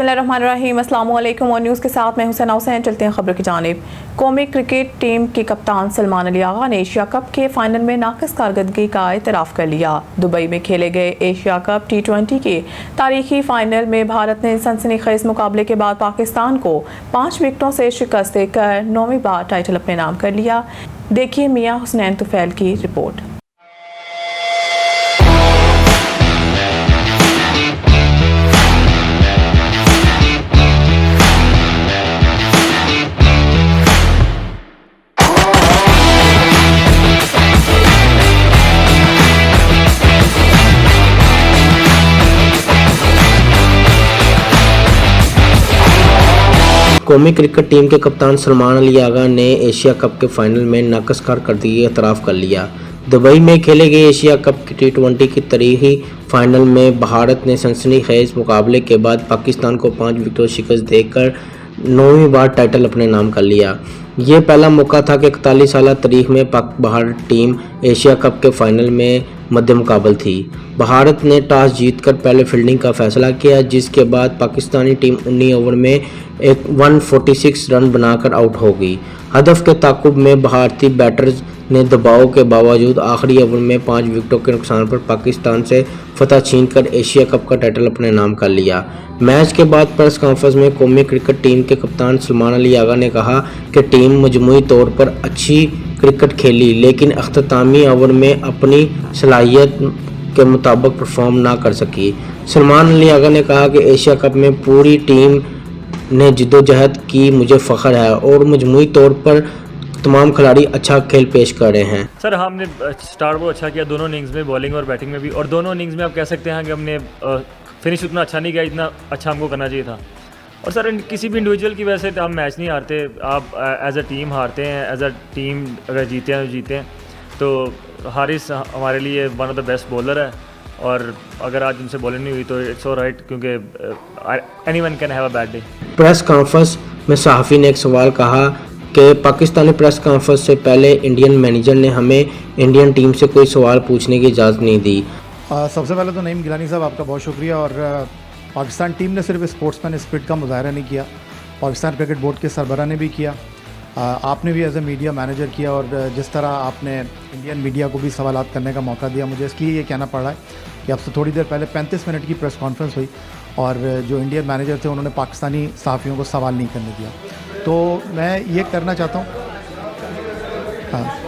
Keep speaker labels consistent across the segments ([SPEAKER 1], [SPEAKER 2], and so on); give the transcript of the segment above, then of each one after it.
[SPEAKER 1] बिस्मिल्लाहिर्रहमानिर्रहीम। अस्सलाम वालेकुम और न्यूज़ के साथ मैं हुसैन हुसैन। चलते हैं खबर की जानिब। कौमी क्रिकेट टीम के कप्तान सलमान अली आगा ने एशिया कप के फाइनल में नाक़िस कारकर्दगी का इतराफ़ कर लिया। दुबई में खेले गए एशिया कप T20 के तारीखी फाइनल में भारत ने सनसनीखेज़ मुकाबले के बाद पाकिस्तान को 5 विकेटों से शिकस्त देकर 9वीं बार टाइटल अपने नाम कर लिया। देखिए मियां हुसनैन तुफैल की रिपोर्ट।
[SPEAKER 2] कौमी क्रिकेट टीम के कप्तान सलमान अली आगा ने एशिया कप के फाइनल में नाक़िस कारकर्दगी का इतराफ़ कर लिया। दुबई में खेले गए एशिया कप की T20 की तारीखी फाइनल में भारत ने सनसनीखेज़ मुकाबले के बाद पाकिस्तान को 5 विकेटों शिकस्त देकर 9वीं बार टाइटल अपने नाम कर लिया। ये पहला मौका था कि 41 साल तारीख में Pak Bharat team Asia cup के फाइनल में मद्दे मुकाबल थी। भारत ने टॉस जीतकर पहले फील्डिंग का फैसला किया, जिसके बाद पाकिस्तानी टीम 19 ओवर में एक 146 रन बनाकर आउट हो गई। हदफ के ताक़ुब में भारतीय बैटर्स ने दबाव के बावजूद आखिरी ओवर में 5 विकेटों के नुकसान पर पाकिस्तान से फतह छीनकर एशिया कप का टाइटल अपने नाम कर लिया। मैच के बाद प्रेस कॉन्फ्रेंस में कौमी क्रिकेट टीम के कप्तान सलमान अली आगा ने कहा कि टीम मजमूई तौर पर अच्छी क्रिकेट खेली, लेकिन अख्तामी ओवर में अपनी सलाहियत के मुताबिक परफॉर्म ना कर सकी। सलमान अली आगा ने कहा कि एशिया कप में पूरी टीम ने जिद्दोजहद की, मुझे फ़ख्र है और मजमूई तौर पर तमाम खिलाड़ी अच्छा खेल पेश कर रहे हैं।
[SPEAKER 3] सर हमने स्टार्ट बहुत अच्छा किया दोनों इनिंग्स में, बॉलिंग और बैटिंग में भी, और दोनों इनिंग्स में आप कह सकते हैं कि हमने फिनिश उतना अच्छा नहीं किया जितना अच्छा हमको करना चाहिए था। और सर किसी भी इंडिविजुअल की वजह से हम मैच नहीं हारते, आप एज अ टीम हारते हैं। एज अ टीम अगर जीते हैं तो जीते हैं। तो हारिस हमारे लिए one of the best bowler है, और अगर आज उनसे बॉलिंग नहीं हुई तो इट्स ऑलराइट, क्योंकि anyone can have a bad day.
[SPEAKER 2] Press conference में सहाफ़ी ने एक सवाल कहा कि पाकिस्तानी प्रेस कॉन्फ्रेंस से पहले इंडियन मैनेजर ने हमें इंडियन टीम से कोई सवाल पूछने की इजाज़त नहीं दी।
[SPEAKER 4] सबसे पहले तो नईम गिलानी साहब आपका बहुत शुक्रिया। और पाकिस्तान टीम ने सिर्फ स्पोर्ट्समैन स्पिरिट का मुजाहरा नहीं किया, पाकिस्तान क्रिकेट बोर्ड के सरबराह ने भी किया, आपने भी एज ए मीडिया मैनेजर किया, और जिस तरह आपने इंडियन मीडिया को भी सवालात करने का मौका दिया। मुझे इसलिए ये कहना पड़ रहा है कि अब से थोड़ी देर पहले 35 मिनट की प्रेस कॉन्फ्रेंस हुई और जो इंडियन मैनेजर थे उन्होंने पाकिस्तानी सहाफ़ियों को सवाल नहीं करने दिया। तो मैं ये करना चाहता हूँ, हाँ,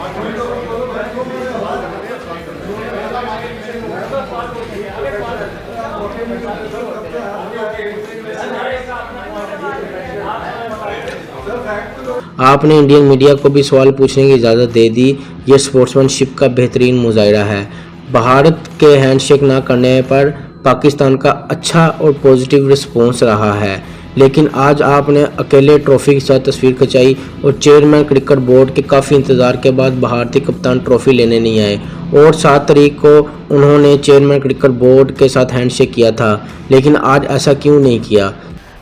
[SPEAKER 2] आपने इंडियन मीडिया को भी सवाल पूछने की इजाज़त दे दी। ये स्पोर्ट्समैनशिप का बेहतरीन मुजाहिरा है। भारत के हैंडशेक ना करने पर पाकिस्तान का अच्छा और पॉजिटिव रिस्पॉन्स रहा है, लेकिन आज आपने अकेले ट्रॉफ़ी के साथ तस्वीर खिंचाई और चेयरमैन क्रिकेट बोर्ड के काफ़ी इंतज़ार के बाद भारतीय कप्तान ट्रॉफ़ी लेने नहीं आए, और 7 तारीख को उन्होंने चेयरमैन क्रिकेट बोर्ड के साथ हैंडशेक किया था, लेकिन आज ऐसा क्यों नहीं किया?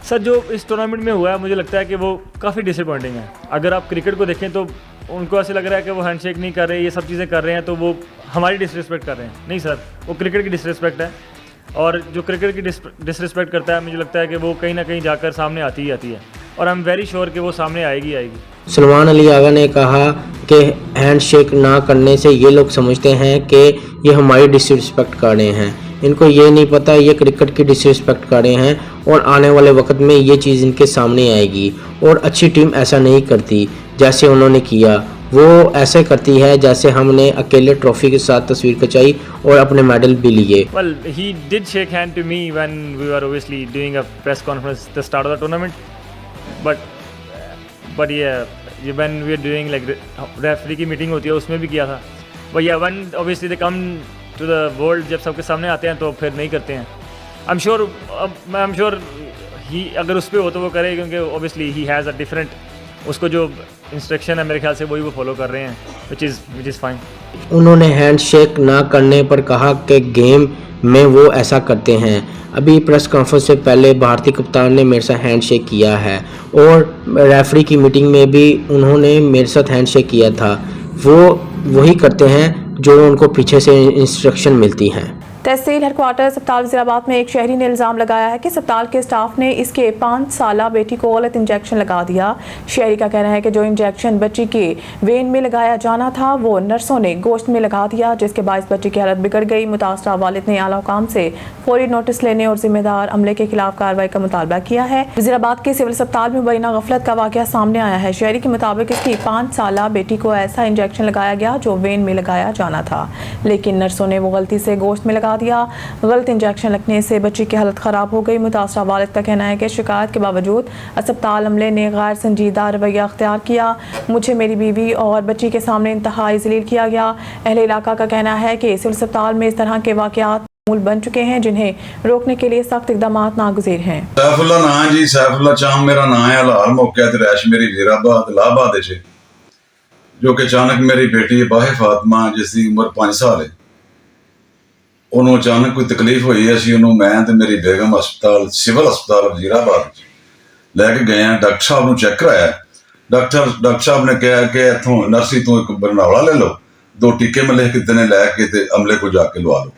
[SPEAKER 3] सर जो इस टूर्नामेंट में हुआ है मुझे लगता है कि वो काफ़ी डिसअपॉइंटिंग है। अगर आप क्रिकेट को देखें तो उनको ऐसे लग रहा है कि वो हैंडशेक नहीं कर रहे, ये सब चीज़ें कर रहे हैं तो वो हमारी डिसरिस्पेक्ट कर रहे हैं। नहीं सर, वो क्रिकेट की डिसरिस्पेक्ट है, और जो क्रिकेट की डिसरिस्पेक्ट करता है मुझे लगता है कि वो कहीं ना कहीं जाकर सामने आती ही आती है, और आई एम वेरी श्योर कि वो सामने आएगी।
[SPEAKER 2] सलमान अली आगा ने कहा कि हैंडशेक ना करने से ये लोग समझते हैं कि ये हमारी डिसरिस्पेक्ट कर रहे हैं। इनको ये नहीं पता ये क्रिकेट की डिसरिस्पेक्ट कर रहे हैं, और आने वाले वक्त में ये चीज़ इनके सामने आएगी। और अच्छी टीम ऐसा नहीं करती जैसे उन्होंने किया, वो ऐसे करती है जैसे हमने अकेले ट्रॉफ़ी के साथ तस्वीर खिंचाई और अपने मेडल भी लिए।
[SPEAKER 3] Well, he did shake hand to me when we were obviously doing a press conference at the start of the tournament, but yeah, when we were doing like referee की meeting होती है उसमें भी किया था। But yeah, when obviously they come to the world, जब सबके सामने आते हैं तो फिर नहीं करते हैं। I'm sure he अगर उस पर हो तो वो करे, क्योंकि obviously he has a different, उसको जो इंस्ट्रक्शन है मेरे ख्याल से वही वो फॉलो कर रहे हैं, which is fine।
[SPEAKER 2] उन्होंने हैंडशेक ना करने पर कहा कि गेम में वो ऐसा करते हैं। अभी प्रेस कॉन्फ्रेंस से पहले भारतीय कप्तान ने मेरे साथ हैंडशेक किया है, और रेफरी की मीटिंग में भी उन्होंने मेरे साथ हैंडशेक किया था। वो वही करते हैं जो उनको पीछे से इंस्ट्रक्शन मिलती हैं।
[SPEAKER 1] तहसील हेडक्वार्टर अस्पताल वज़ीराबाद में एक शहरी ने इल्ज़ाम लगाया है कि अस्पताल के स्टाफ ने इसके 5 साला बेटी को गलत इंजेक्शन लगा दिया। शहरी का कहना है कि जो इंजेक्शन बच्ची के वेन में लगाया जाना था वो नर्सों ने गोश्त में लगा दिया, जिसके बायस बच्ची की हालत बिगड़ गई। मुतासरा वालिद ने आला हुकाम से फौरी नोटिस लेने और जिम्मेदार अमले के खिलाफ कार्रवाई का मुतालबा किया है। वज़ीराबाद के सिविल अस्पताल में मुबैना गफलत का वाक़या सामने आया है। शहरी के मुताबिक इसकी 5 साला बेटी को ऐसा इंजेक्शन लगाया गया जो वेन में लगाया जाना था, लेकिन नर्सों ने वो गलती से गोश्त में लगा दिया। गलत इंजेक्शन लगने से बच्ची की हालत खराब हो गई। मुतासरा वालिद का कहना है कि शिकायत के बावजूद अस्पताल अमले ने गैर संजीदा रवैया अख्तियार किया। मुझे, मेरी बीवी और बच्ची के सामने इंतहाई जलील किया गया। अहले इलाका का कहना है कि सिविल अस्पताल में इस तरह के वाक़यात मामूल बन चुके हैं, जिन्हें रोकने के लिए सख्त इक़दाम नागुज़ीर हैं।
[SPEAKER 5] सैफुल्ला नाम जी, सैफुल्ला चाम मेरा नाम है। हलाल मौके ते रैश मेरी वज़ीराबाद इलाहाबाद च, जो कि अचानक मेरी बेटी बाहे फातिमा जिसकी उम्र 5 साल है, ਉਹਨੂੰ अचानक कोई तकलीफ हुई। असी ਉਹਨੂੰ मैं ਤੇ मेरी बेगम हस्पताल सिविल हस्पताल वज़ीराबाद लैके गए हैं। डॉक्टर साहब ਨੂੰ चेक कराया। डॉक्टर साहब ने कहा कि इतों नर्सी तो एक बरनौला ले लो, 2 टीके मैं लिख के देने लैके ते अमले को जाके लवा लो।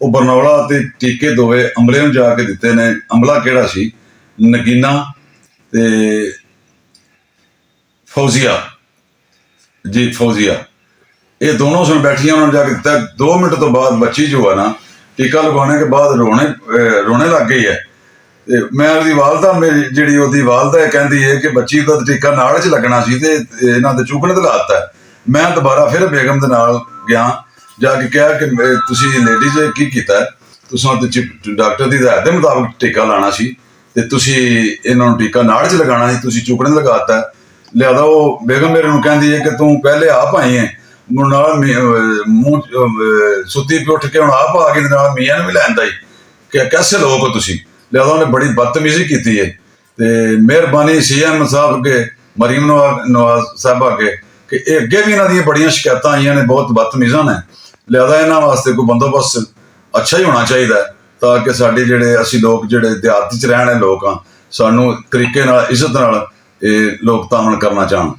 [SPEAKER 5] वो बरनौला ते टीके दोवे अमले ਨੂੰ जाके दिते ने। अमला किहड़ा सी? नगीना ते फौजिया जी, फौजिया, ये दोनों सुन बैठिया। उन्होंने जाके दिता। 2 मिनट तो बाद बच्ची जो है ना, टीका लगवाने के बाद रोने लग गई है। मैं उसकी वालदा, मेरी जी उसकी वालदा कहती है कि बच्ची का टीका नाड़ च लगना सी ते इन्हां दे चुकने ते लाता है। मैं दोबारा फिर बेगम दे नाल गया, जाके कहा कि तुसी लेडीज की कीता है, तुसां ते डॉक्टर दी हिदायत दे मुताबिक टीका लाना सी ते तुसी इन्हां नूं टीका नाड़ च लगाना सी, तुसी चुकने ते लगाता है। लिहाजा वो बेगम मेरे नूं कहंदी है कि तू पहले आप आई है, मूँह सुती पे उठ के हम आप आ गए मियाँ भी लैंदा ही कि कैसे लोग हो तुसी। लिहाजा उन्हें बड़ी बदतमीजी की है। तो मेहरबानी CM साहब के, मरीम नवाज साहब अगे कि अगे भी इन्हों बड़िया शिकायत आई ने, बहुत बदतमीजा ने। लिहाजा इन्होंने वास्ते कोई बंदोबस्त अच्छा ही होना चाहिए, ताकि साढ़े जेडे असी लोग जेडे देहात च रहने वाले लोग हाँ, सानू तरीके नाल इज्जत नाल लोग तामन करना चाहन।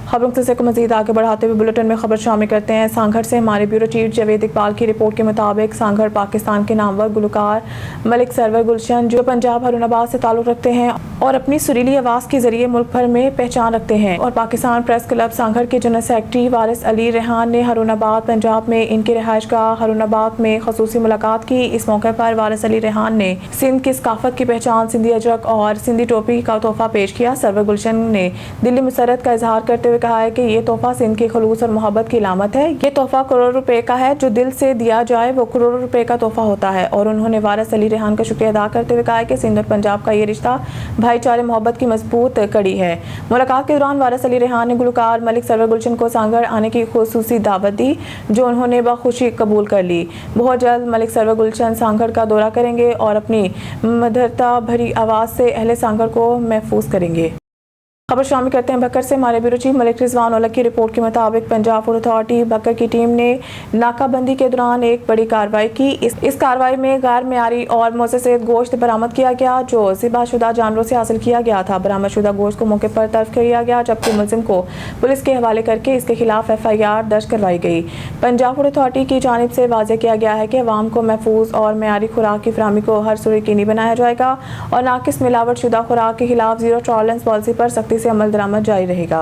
[SPEAKER 1] खबरों को मजीद आगे बढ़ाते हुए बुलेटिन में खबर शामिल करते हैं। सांघर से हमारे ब्यूरो चीफ जावेद इकबाल की रिपोर्ट के मुताबिक सांघर पाकिस्तान के नामवर गुलकार मलिक सरवर गुलशन, जो पंजाब हरुणाबाद से ताल्लुक़ रखते हैं और अपनी सुरीली आवाज़ के जरिए मुल्क भर में पहचान रखते हैं, और पाकिस्तान प्रेस क्लब सांघर के जनरल सेक्रेटरी वारिस अली रेहान ने हरुणाबाद पंजाब में इनके रिहाइशगाह हरुणाबाद में खसूसी मुलाकात की। इस मौके पर वारिस अली रेहान ने सिंध की सकाफत की पहचान सिंधी अजरक और सिंधी टोपी का तोहफा पेश किया। सरवर गुलशन ने दिली मुसरत का इजहार करते हुए कहा है कि ये तोहफा सिंध की खलूस और मोहब्बत की अलामत है। ये तोहफा करोड़ों रुपए का है, जो दिल से दिया जाए वो करोड़ों रुपए का तोहफा होता है। और उन्होंने वारिस अली रेहान का शुक्रिया अदा करते हुए कहा है कि सिंध और पंजाब का ये रिश्ता भाईचारे मोहब्बत की मजबूत कड़ी है। मुलाकात के दौरान वारिस अली रेहान ने गुलकार मलिक सरवर गुलशन को सांघर आने की खुसूसी दावत दी, जो उन्होंने बखुशी कबूल कर ली। बहुत जल्द मलिक सरवर गुलशन सांघर का दौरा करेंगे और अपनी मधुरता भरी आवाज़ से अहले सांघर को महफूज करेंगे। खबर शामिल करते हैं भक्कर से। हमारे ब्यूरो चीफ मलिक रिजवान औलख की रिपोर्ट के मुताबिक पंजाब फूड अथॉरिटी भक्कर की टीम ने नाकाबंदी के दौरान एक बड़ी कार्रवाई की। इस कार्रवाई में गैर मेयारी और मुअज़्ज़ज़ गोश्त बरामद किया गया, जो ज़िबाशुदा जानवरों से हासिल किया गया था। बरामदशुदा गोश्त को मौके पर तर्फ किया गया, जबकि मुलजिम को पुलिस के हवाले करके इसके खिलाफ FIR दर्ज करवाई गई। पंजाब फूड अथॉरिटी की जानिब से वाज़ेह किया गया है कि अवाम को महफूज और मेयारी खुराक की फराहमी को हर सूरत यकीनी बनाया जाएगा और नाकिस मिलावटशुदा खुराक के खिलाफ ज़ीरो टॉलरेंस पॉलिसी पर सख्ती से अमल दरामद जारी रहेगा।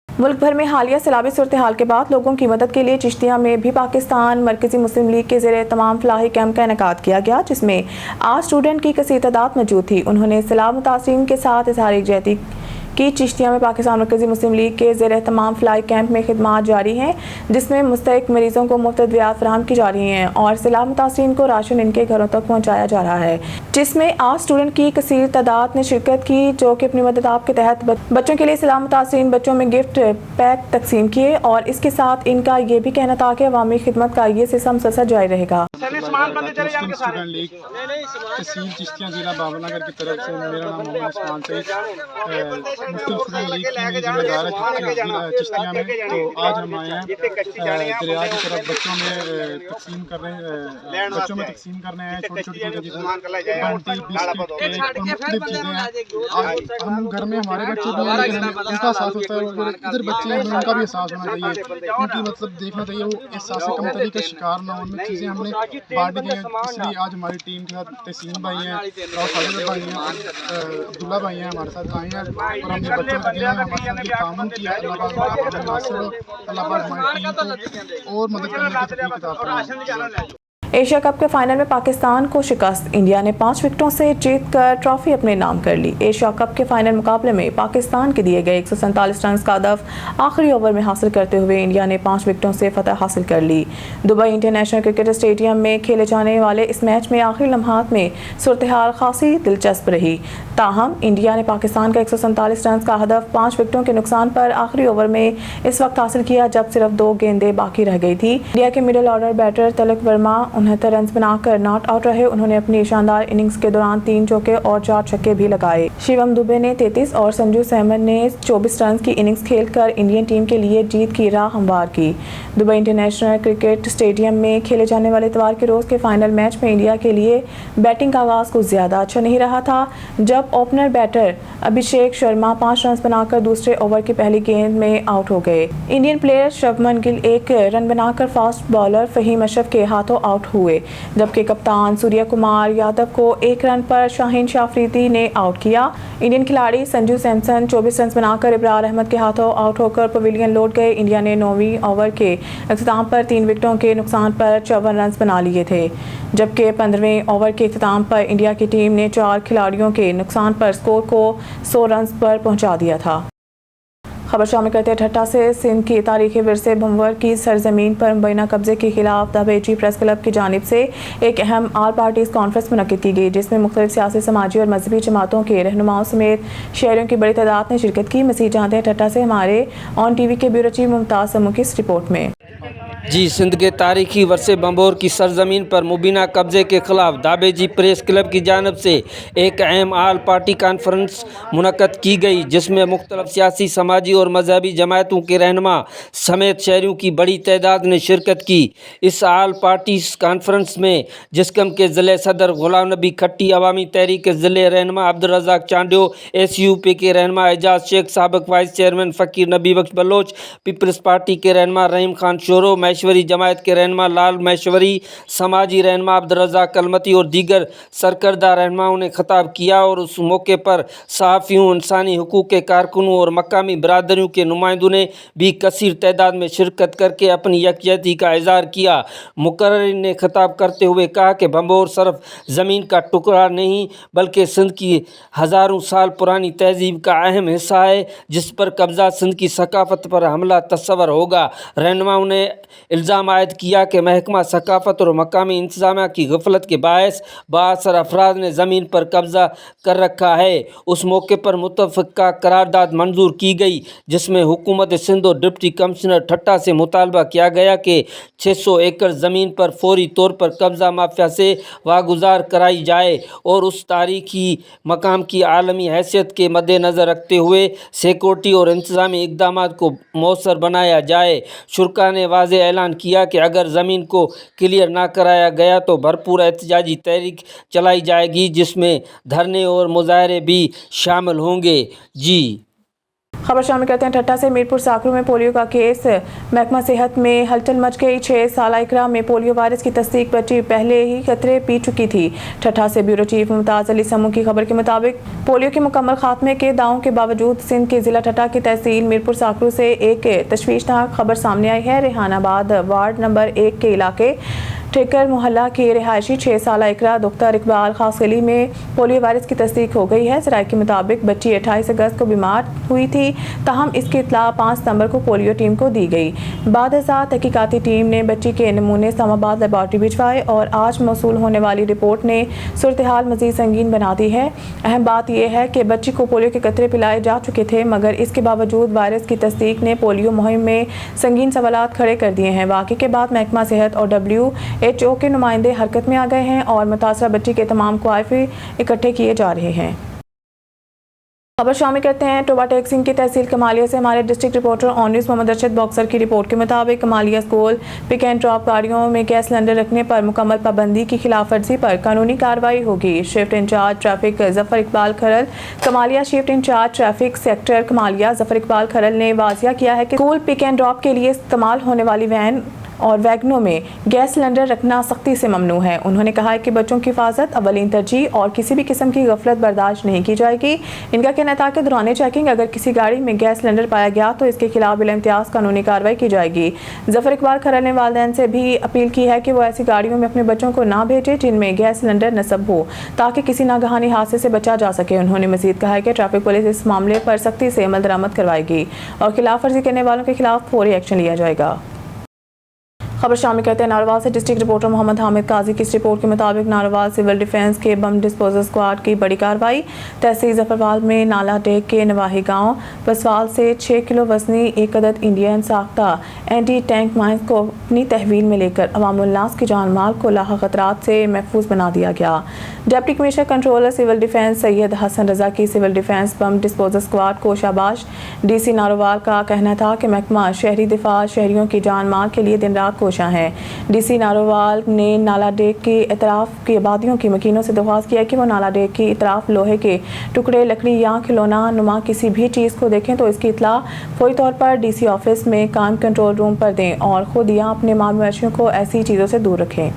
[SPEAKER 1] मुल्क भर में हालिया सैलाबी सूरत हाल के बाद लोगों की मदद के लिए चिश्तिया में भी पाकिस्तान मरकजी मुस्लिम लीग के ज़रिए तमाम फलाही कैंप का इनेकाद किया गया, जिसमें आज स्टूडेंट की कसीर तादाद मौजूद थी। उन्होंने सैलाब मुतासिरीन के साथ इजहार यकजहती की चिश्तिया में पाकिस्तान मरकजी मुस्लिम लीग के ज़रिए तमाम फलाई कैंप में खिदमात जारी हैं, जिसमें मुस्तहिक मरीजों को मुफ्त अद्वियात फराहम की जा रही हैं और सैलाब मुतासिरीन को राशन इनके घरों तक पहुँचाया जा रहा है, जिसमें आज स्टूडेंट की कसीर तादाद ने शिरकत की, जो कि अपनी मदद आप के तहत बच्चों के लिए सैलाब मुतासिरीन बच्चों में गिफ्ट पैक तकसीम किए। और इसके साथ इनका ये भी कहना था कि अवामी खिदमत का ये सिलसिला मुसलसल जारी रहेगा।
[SPEAKER 6] स्टूडेंट लीग तहसील चिश्तियाँ जिला बाबरनगर की तरफ से मेरा नाम मोहम्मद उस्मान सईद मुस्लिम स्टूडेंट लीग की जिम्मेदार है चिश्तियाँ में। तो आज हम आए हैं दरिया की तरफ बच्चों में तकसीम करने हैं छोटी छोटी चीज़ें जिसमें बंटी बिस्किट केक और मुख्तलिफ चीज़ें हैं। हम घर में हमारे बच्चे भी हैं, लेकिन उनका एहसास होता है और इधर बच्चे हैं उनका भी एहसास होना चाहिए, उनकी मतलब देखना चाहिए वो एहसास कमतरी का शिकार ना हो। उनमें चीज़ें हमने बांट गए हैं, इसलिए आज हमारी टीम के साथ तहसीन भाई हैं और खालिद भाई हैं और अब्दुल्ला भाई हैं हमारे साथ आए हैं और हमने बच्चों के लिए हमारे साथ ये तामुन किया। अल्लाह पाक हमारे नासिर हो, अल्लाह पाक हमारी टीम को और मदद करने की तौफीक अता फरमाए।
[SPEAKER 1] एशिया कप के फाइनल में पाकिस्तान को शिकस्त, इंडिया ने 5 विकेटों से जीतकर ट्रॉफी अपने नाम कर ली। एशिया कप के फाइनल मुकाबले में पाकिस्तान के दिए गए 147 रन का हदफ आखिरी ओवर में हासिल करते हुए इंडिया ने 5 विकेटों से फतह हासिल कर ली। दुबई इंटरनेशनल क्रिकेट स्टेडियम में खेले जाने वाले इस मैच में आखिरी लम्हात में सूरत हाल खासी दिलचस्प रही। ताहम इंडिया ने पाकिस्तान का 147 रन का हदफ 5 विकेटों के नुकसान पर आखिरी ओवर में इस वक्त हासिल किया जब सिर्फ 2 गेंदें बाकी रह गई थी। इंडिया के middle order batter Tilak Varma 69 run बनाकर नॉट आउट रहे। उन्होंने अपनी शानदार इनिंग्स के दौरान 3 चौके और 4 छक्के भी लगाए। शिवम दुबे ने 33 और संजू सैमसन ने 24 रन की इनिंग्स खेलकर इंडियन टीम के लिए जीत की राह हमवार की। दुबई इंटरनेशनल क्रिकेट स्टेडियम में खेले जाने वाले इतवार के रोज के फाइनल मैच में इंडिया के लिए बैटिंग का आगाज कुछ ज्यादा अच्छा नहीं रहा था जब opener batter Abhishek Sharma 5 run बनाकर दूसरे ओवर की पहली गेंद में आउट हो गए। Indian player Shubman Gill 1 run बनाकर फास्ट बॉलर फहीम अशरफ के हाथों आउट हुए, जबकि कप्तान सूर्य कुमार यादव को 1 रन पर शाहीन शाफरीदी ने आउट किया। इंडियन खिलाड़ी संजू सैमसन 24 रन बनाकर इब्रार अहमद के हाथों आउट होकर पवेलियन लौट गए। इंडिया ने 9वीं ओवर के अख्ताम पर 3 विकेटों के नुकसान पर 54 रन बना लिए थे, जबकि 15वें ओवर के अख्ताम पर इंडिया की टीम ने 4 खिलाड़ियों के नुकसान पर स्कोर को 100 रन पर पहुंचा दिया था। खबर शामिल करते हैं ठट्टा से। सिंध की तारीखी विरसे भंवर की सरजमीन पर मुबैना कब्जे के खिलाफ दाबेची प्रेस क्लब की जानिब से एक अहम आल पार्टीज कॉन्फ्रेंस मुनक्किद की गई, जिसमें मुख्तलिफ सियासी, समाजी और मजहबी जमातों के रहनुमाओं समेत शहरियों की बड़ी तादाद ने शिरकत की। मज़ीद जानते हैं ठट्टा से हमारे ऑन टीवी के ब्यूरो चीफ मुमताज़ समू की इस रिपोर्ट में।
[SPEAKER 7] जी, सिंध के तारीखी वर्से बम्बोर की सरजमीन पर मुबीना कब्जे के खिलाफ दाबेजी प्रेस क्लब की जानिब से एक अहम आल पार्टी कॉन्फ्रेंस मुनक्कद की गई, जिसमें मुख्तलिफ सियासी, समाजी और मजहबी जमातों के रहनुमा समेत शहरियों की बड़ी तादाद ने शिरकत की। इस आल पार्टी कॉन्फ्रेंस में जिस्कम के ज़िले सदर गुलाम नबी खट्टी, अवामी तहरीक के ज़िले रहनुमा अब्दुल रज़ाक चांडियो, SUP के रहनुमा एजाज शेख, साबिक वाइस चेयरमैन फ़कीर नबी बख्श बलोच, पीपल्स पार्टी के रहनुमा रहीम खान शोरो, महेश्वरी जमायत के रहनुमा लाल महेश्वरी, समाजी रहनुमा अब्दुल रज़ाक कलमती और दीगर सरकर्दा रहनुमाओं ने खिताब किया। और उस मौके पर सहाफ़ियों, इंसानी हुकूक़ के कारकुनों और मकामी बरादरियों के नुमाइंदों ने भी कसीर तादाद में शिरकत करके अपनी यकजहती का इज़हार किया। मुकर्रिर ने खिताब करते हुए कहा कि भंबोर सिर्फ ज़मीन का टुकड़ा नहीं बल्कि सिंध की हज़ारों साल पुरानी तहजीब का अहम हिस्सा है, जिस पर कब्ज़ा सिंध की सकाफ़त पर हमला तस्वर होगा। रहनुमाओं ने इल्ज़ाम आयद किया कि महकमा सकाफ़त और मकामी इंतज़ामिया की गफलत के बायस बाअसर अफराद ने ज़मीन पर कब्ज़ा कर रखा है। उस मौके पर मुतफ़क़ा करारदाद मंजूर की गई, जिसमें हुकूमत सिंध और डिप्टी कमिश्नर ठट्टा से मुतालबा किया गया कि 600 एकड़ ज़मीन पर फौरी तौर पर कब्ज़ा माफिया से वागुजार कराई जाए और उस तारीखी मकाम की आलमी हैसियत के मद्देनज़र रखते हुए सिक्योरिटी और इंतज़ामी इक़दाम को मौसर बनाया जाए। शुरा ने वाज़ेह ऐलान किया कि अगर ज़मीन को क्लियर ना कराया गया तो भरपूर एहतजाजी तहरीक चलाई जाएगी, जिसमें धरने और मुजाहरे भी शामिल होंगे। जी,
[SPEAKER 1] खबर शामिल करते हैं ठट्टा से। मीरपुर साकरू में पोलियो का केस, महकमा सेहत में हलचल मच गई। 6 साल इकरा में पोलियो वायरस की तस्दीक बच्ची पहले ही खतरे पी चुकी थी। ठट्टा से ब्यूरो चीफ मुमताज़ अली समू की खबर के मुताबिक पोलियो के मुकम्मल खात्मे के दावों के बावजूद सिंध के ज़िला ठट्टा की तहसील मीरपुर साकरू से एक तशवीशनाक खबर सामने आई है। रेहानाबाद वार्ड नंबर 1 के इलाके ठेकर मोहल्ला की रिहायशी 6 साल इकरा दुख्तर इकबाल खास गली में पोलियो वायरस की तस्दीक हो गई है। ज़राए के मुताबिक बच्ची 28 अगस्त को बीमार हुई थी, ताहम इसकी इत्तला 5 सितंबर को पोलियो टीम को दी गई। बाद तहकीकाती टीम ने बच्ची के नमूने इस्लामाबाद लेबॉर्ट्री भिजवाए और आज मौसूल होने वाली रिपोर्ट ने सूरत हाल मज़ीद संगीन बना दी है। अहम बात यह है कि बच्ची को पोलियो के कतरे पिलाए जा चुके थे, मगर इसके बावजूद वायरस की तस्दीक ने पोलियो मुहिम में संगीन सवालात खड़े कर दिए हैं। वाक़े के बाद महकमा सेहत और WHO के नुमाइंदे हरकत में आ गए हैं और मुतासरा बच्ची के तमाम क्वाइफे इकट्ठे किए जा रहे हैं। खबर शामिल करते हैं टोबा टेक सिंह की तहसील कमालिया से। हमारे district reporter on news Mohammad Arshad Boxer की रिपोर्ट के मुताबिक Kamalia school pick and drop गाड़ियों में गैस सिलेंडर रखने पर मुकम्मल पाबंदी की खिलाफवर्जी पर कानूनी कार्रवाई होगी। Shift incharge traffic Zafar Iqbal Kharal Kamalia, shift incharge traffic sector Kamalia Zafar Iqbal Kharal ने वाजिया किया है कि स्कूल पिक एंड ड्रॉप के लिए इस्तेमाल होने वाली वैन और वैगनों में गैस सिलेंडर रखना सख्ती से ममनू है। उन्होंने कहा है कि बच्चों की हिफाजत अवलीन तरजीह और किसी भी किस्म की गफलत बर्दाश्त नहीं की जाएगी। इनका कहना था कि दौरान चेकिंग अगर किसी गाड़ी में गैस सिलेंडर पाया गया तो इसके खिलाफ बिला इम्तियाज कानूनी कार्रवाई की जाएगी। जफर इकबाल खरल ने वालिदैन से भी अपील की है कि वो ऐसी गाड़ियों में अपने बच्चों को ना भेजें जिनमें गैस सिलेंडर नस्ब हो, ताकि किसी नागहानी हादसे से बचा जा सके। उन्होंने मजीद कहा है कि ट्रैफिक पुलिस इस मामले पर सख्ती से अमल दरामद करवाएगी और खिलाफ वर्जी करने वालों के खिलाफ फौरी एक्शन लिया जाएगा। खबर शामिल करते हैं नारोवाल से। डिस्ट्रिक्ट रिपोर्टर मोहम्मद हामिद काजी की इस रिपोर्ट के मुताबिक नारोवाल सिविल डिफेंस के बम डिस्पोजल स्क्वाड की बड़ी कार्रवाई। तहसील जफरवाल में नाला डेक के नवाही गांव बसवाल से 6 किलो वजनी एक अदद इंडियन साख्ता एंटी टैंक माइंस को अपनी तहवील में लेकर अवामुन्नास की जान माल को लाहा खतरात से महफूज बना दिया गया। Deputy commissioner controller civil defence Syed Hasan Raza की civil defence bomb disposal squad को शाबाश। DC नारोवाल का कहना था कि महकमा शहरी दिफा शहरियों की जान माल के लिए दिन रात है। DC नारोवाल ने नाला डेक की इतराफ की आबादियों की मकीनों से दरख्वास्त किया कि वो नाला डेक की इतराफ लोहे के टुकड़े, लकड़ी या खिलौना नुमा किसी भी चीज़ को देखें तो इसकी इतला फौरी तौर पर DC ऑफिस में कायम कंट्रोल रूम पर दें और खुद या अपने माल मवेशियों को ऐसी चीज़ों से दूर रखें।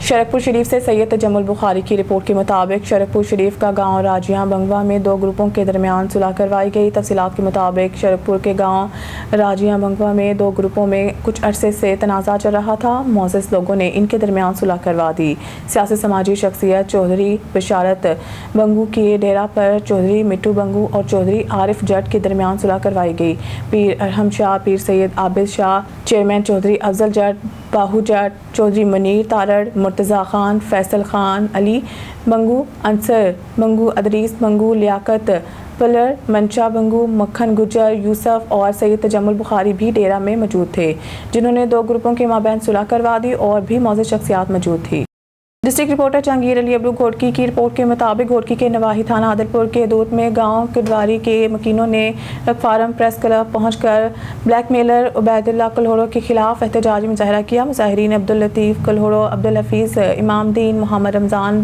[SPEAKER 1] शरकपुर शरीफ से सैयद तजम्मुल बुखारी की रिपोर्ट के मुताबिक शरकपुर शरीफ का गांव राजियां बंगवा में 2 ग्रुपों के दरमियान सुलह करवाई गई। तफसीलात के मुताबिक शरकपुर के गांव राजियां बंगवा में 2 ग्रुपों में कुछ अरसे से तनाज़ा चल रहा था। मोअज़्ज़िज़ लोगों ने इनके दरमियान सुलह करवा दी। सियासी समाजी शख्सियत चौधरी बिशारत बंगू के डेरा पर चौधरी मिट्टू बंगू और चौधरी आरिफ जट के दरमियान सुलह करवाई गई। पीर अरहम शाह, पीर सैयद आबिद शाह, चेयरमैन चौधरी अफजल जट, बाहू जट, चौधरी मनीर तारड़, मुर्तज़ा खान, फैसल खान, अली बंगू, अंसर बंगू, अदरीस बंगू, लियाकत पलर, मंशा बंगू, मक्खन गुजर, यूसुफ और सैयद तजम्मुल बुखारी भी डेरा में मौजूद थे, जिन्होंने 2 ग्रुपों के माबैन सुलह करवा दी और भी मौजूद शख्सियात मौजूद थी। डिस्ट्रिक्ट रिपोर्टर जहांगीर अली अबरू घोटकी की रिपोर्ट के मुताबिक घोटकी के नवाही थाना आदिलपुर के दूत में गांव किडवारी के मकीनों ने फार्म प्रेस क्लब पहुंचकर ब्लैकमेलर उबैदुल्लाह कुल्होड़ो के खिलाफ एहतजाजी मुजाहरा किया। मुजाहिरीन अब्दुल लतीफ़ कुल्होड़ो, अब्दुल हफीज़ इमामदीन, मोहम्मद रमज़ान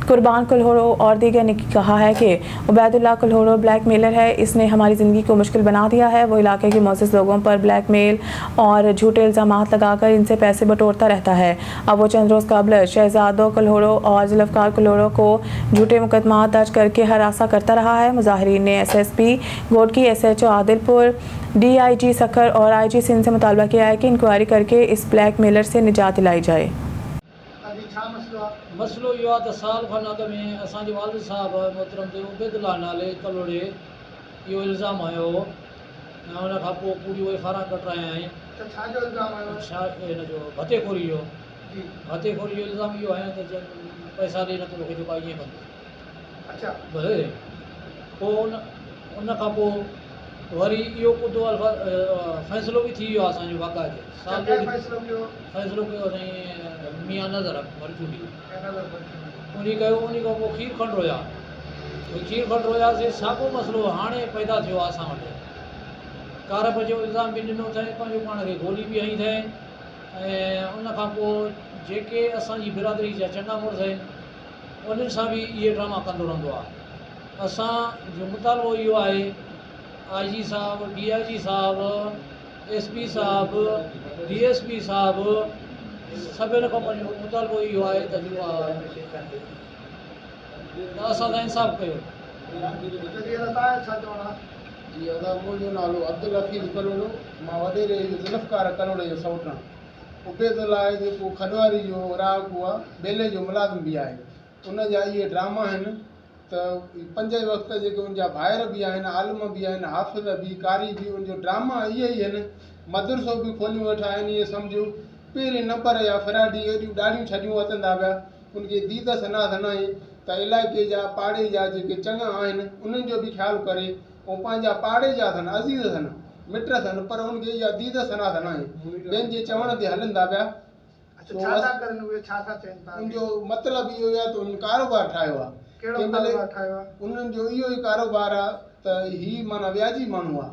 [SPEAKER 1] कुर्बान कुल्होड़ो और दीगर ने कहा है कि उबैदुल्लाह कुल्होड़ो ब्लैकमेलर है, इसने हमारी ज़िंदगी को मुश्किल बना दिया है। वो इलाके के मोअज़्ज़िज़ लोगों पर ब्लैकमेल और झूठे इल्ज़ामात लगाकर इनसे पैसे बटोरता रहता है। अब वो चंद रोज़ कबल शहजादो कुल्होड़ो और जुल्फ़कार कुल्होड़ो को झूठे मुकदमा दर्ज करके हरासा करता रहा है। मुजाहिरीन ने SSP Ghotki, SHO Adilpur, DIG Sukkur और IG सिंध से मुतालबा किया है कि इंक्वायरी करके इस ब्लैकमेलर से निजात दिलाई जाए।
[SPEAKER 8] मसलो इहो आहे त साल खन अॻु में असांजे वालिद साहब मोहतरम ते उबैदुल्लाह नाले कलोड़े इहो इल्ज़ाम आयो हो ऐं हुन खां पोइ पूरी उहे खारा कटराया आहिनि। छा जो इल्ज़ाम आयो? छा हिन जो भतेखोरी जो भतेखोरी जो इल्ज़ाम इहो आहे त पैसा ॾे न त तोखे जेको ईअं कंदो। अच्छा भले पोइ उन खां पोइ वरी इहो कुदो फ़ैसिलो बि थी वियो आहे असांजो वाक़ा ते। फ़ैसिलो कयो साईं मियां नज़र मरचूली उन कयो। उन खां पोइ खीर खंड हुया, खीर खंड हुयासीं। साॻियो मसइलो हाणे पैदा थियो आहे असां वटि। कारप जो इल्ज़ाम बि ॾिनो अथई, पंहिंजो पाण खे गोली बि हई अथई ऐं उन खां पोइ जेके असांजी बिरादरी जा चङा मुड़ुस आहिनि उन्हनि सां बि इहे ड्रामा कंदो रहंदो आहे। असांजो मुतालबो इहो आहे IG साहब, DIG साहब, SP साहब, DSP साहब सभिनि खां पंहिंजो मुतालबो इहो आहे त असां सां इंसाफ़ कयो।
[SPEAKER 9] जी मुंहिंजो नालो अब्दुल हफीज़ कलोड़ो, मां वॾेरे ज़ुल्फ़कार कलोड़े जो सौटण। उबैदुल्लाह जेको खडवारी जो राॻु आहे, बेले जो मुलाज़िम बि आहे। उन जा इहे ड्रामा आहिनि त 5 वक़्त जेके उनजा ॿाहिरि बि आहिनि, आलिम बि आहिनि, हाफ़िज़ बि, कारी बि, उनजो ड्रामा इहे ई आहिनि। मदरसो बि खोलियो वेठा आहिनि। इहे सम्झो पहिरें नंबर या फिराडी एॾियूं ॾाढियूं छॾियूं अचंदा पिया। उनखे दीद सना सनाई त इलाइक़े जा पाड़े जा जेके चङा आहिनि उन्हनि जो बि ख़्यालु करे ऐं पंहिंजा पाड़े जा अथनि, अज़ीज़ अथनि, मिट अथनि, पर उनखे इहा दीद सना सनाई ॿियनि जे चवण ते हलनि था पिया। उनजो मतिलबु इहो आहे त उन्हनि कारोबार ठाहियो आहे। उन्हनि जो इहो ई कारोबार आहे त हीउ माना व्याजी माण्हू आहे।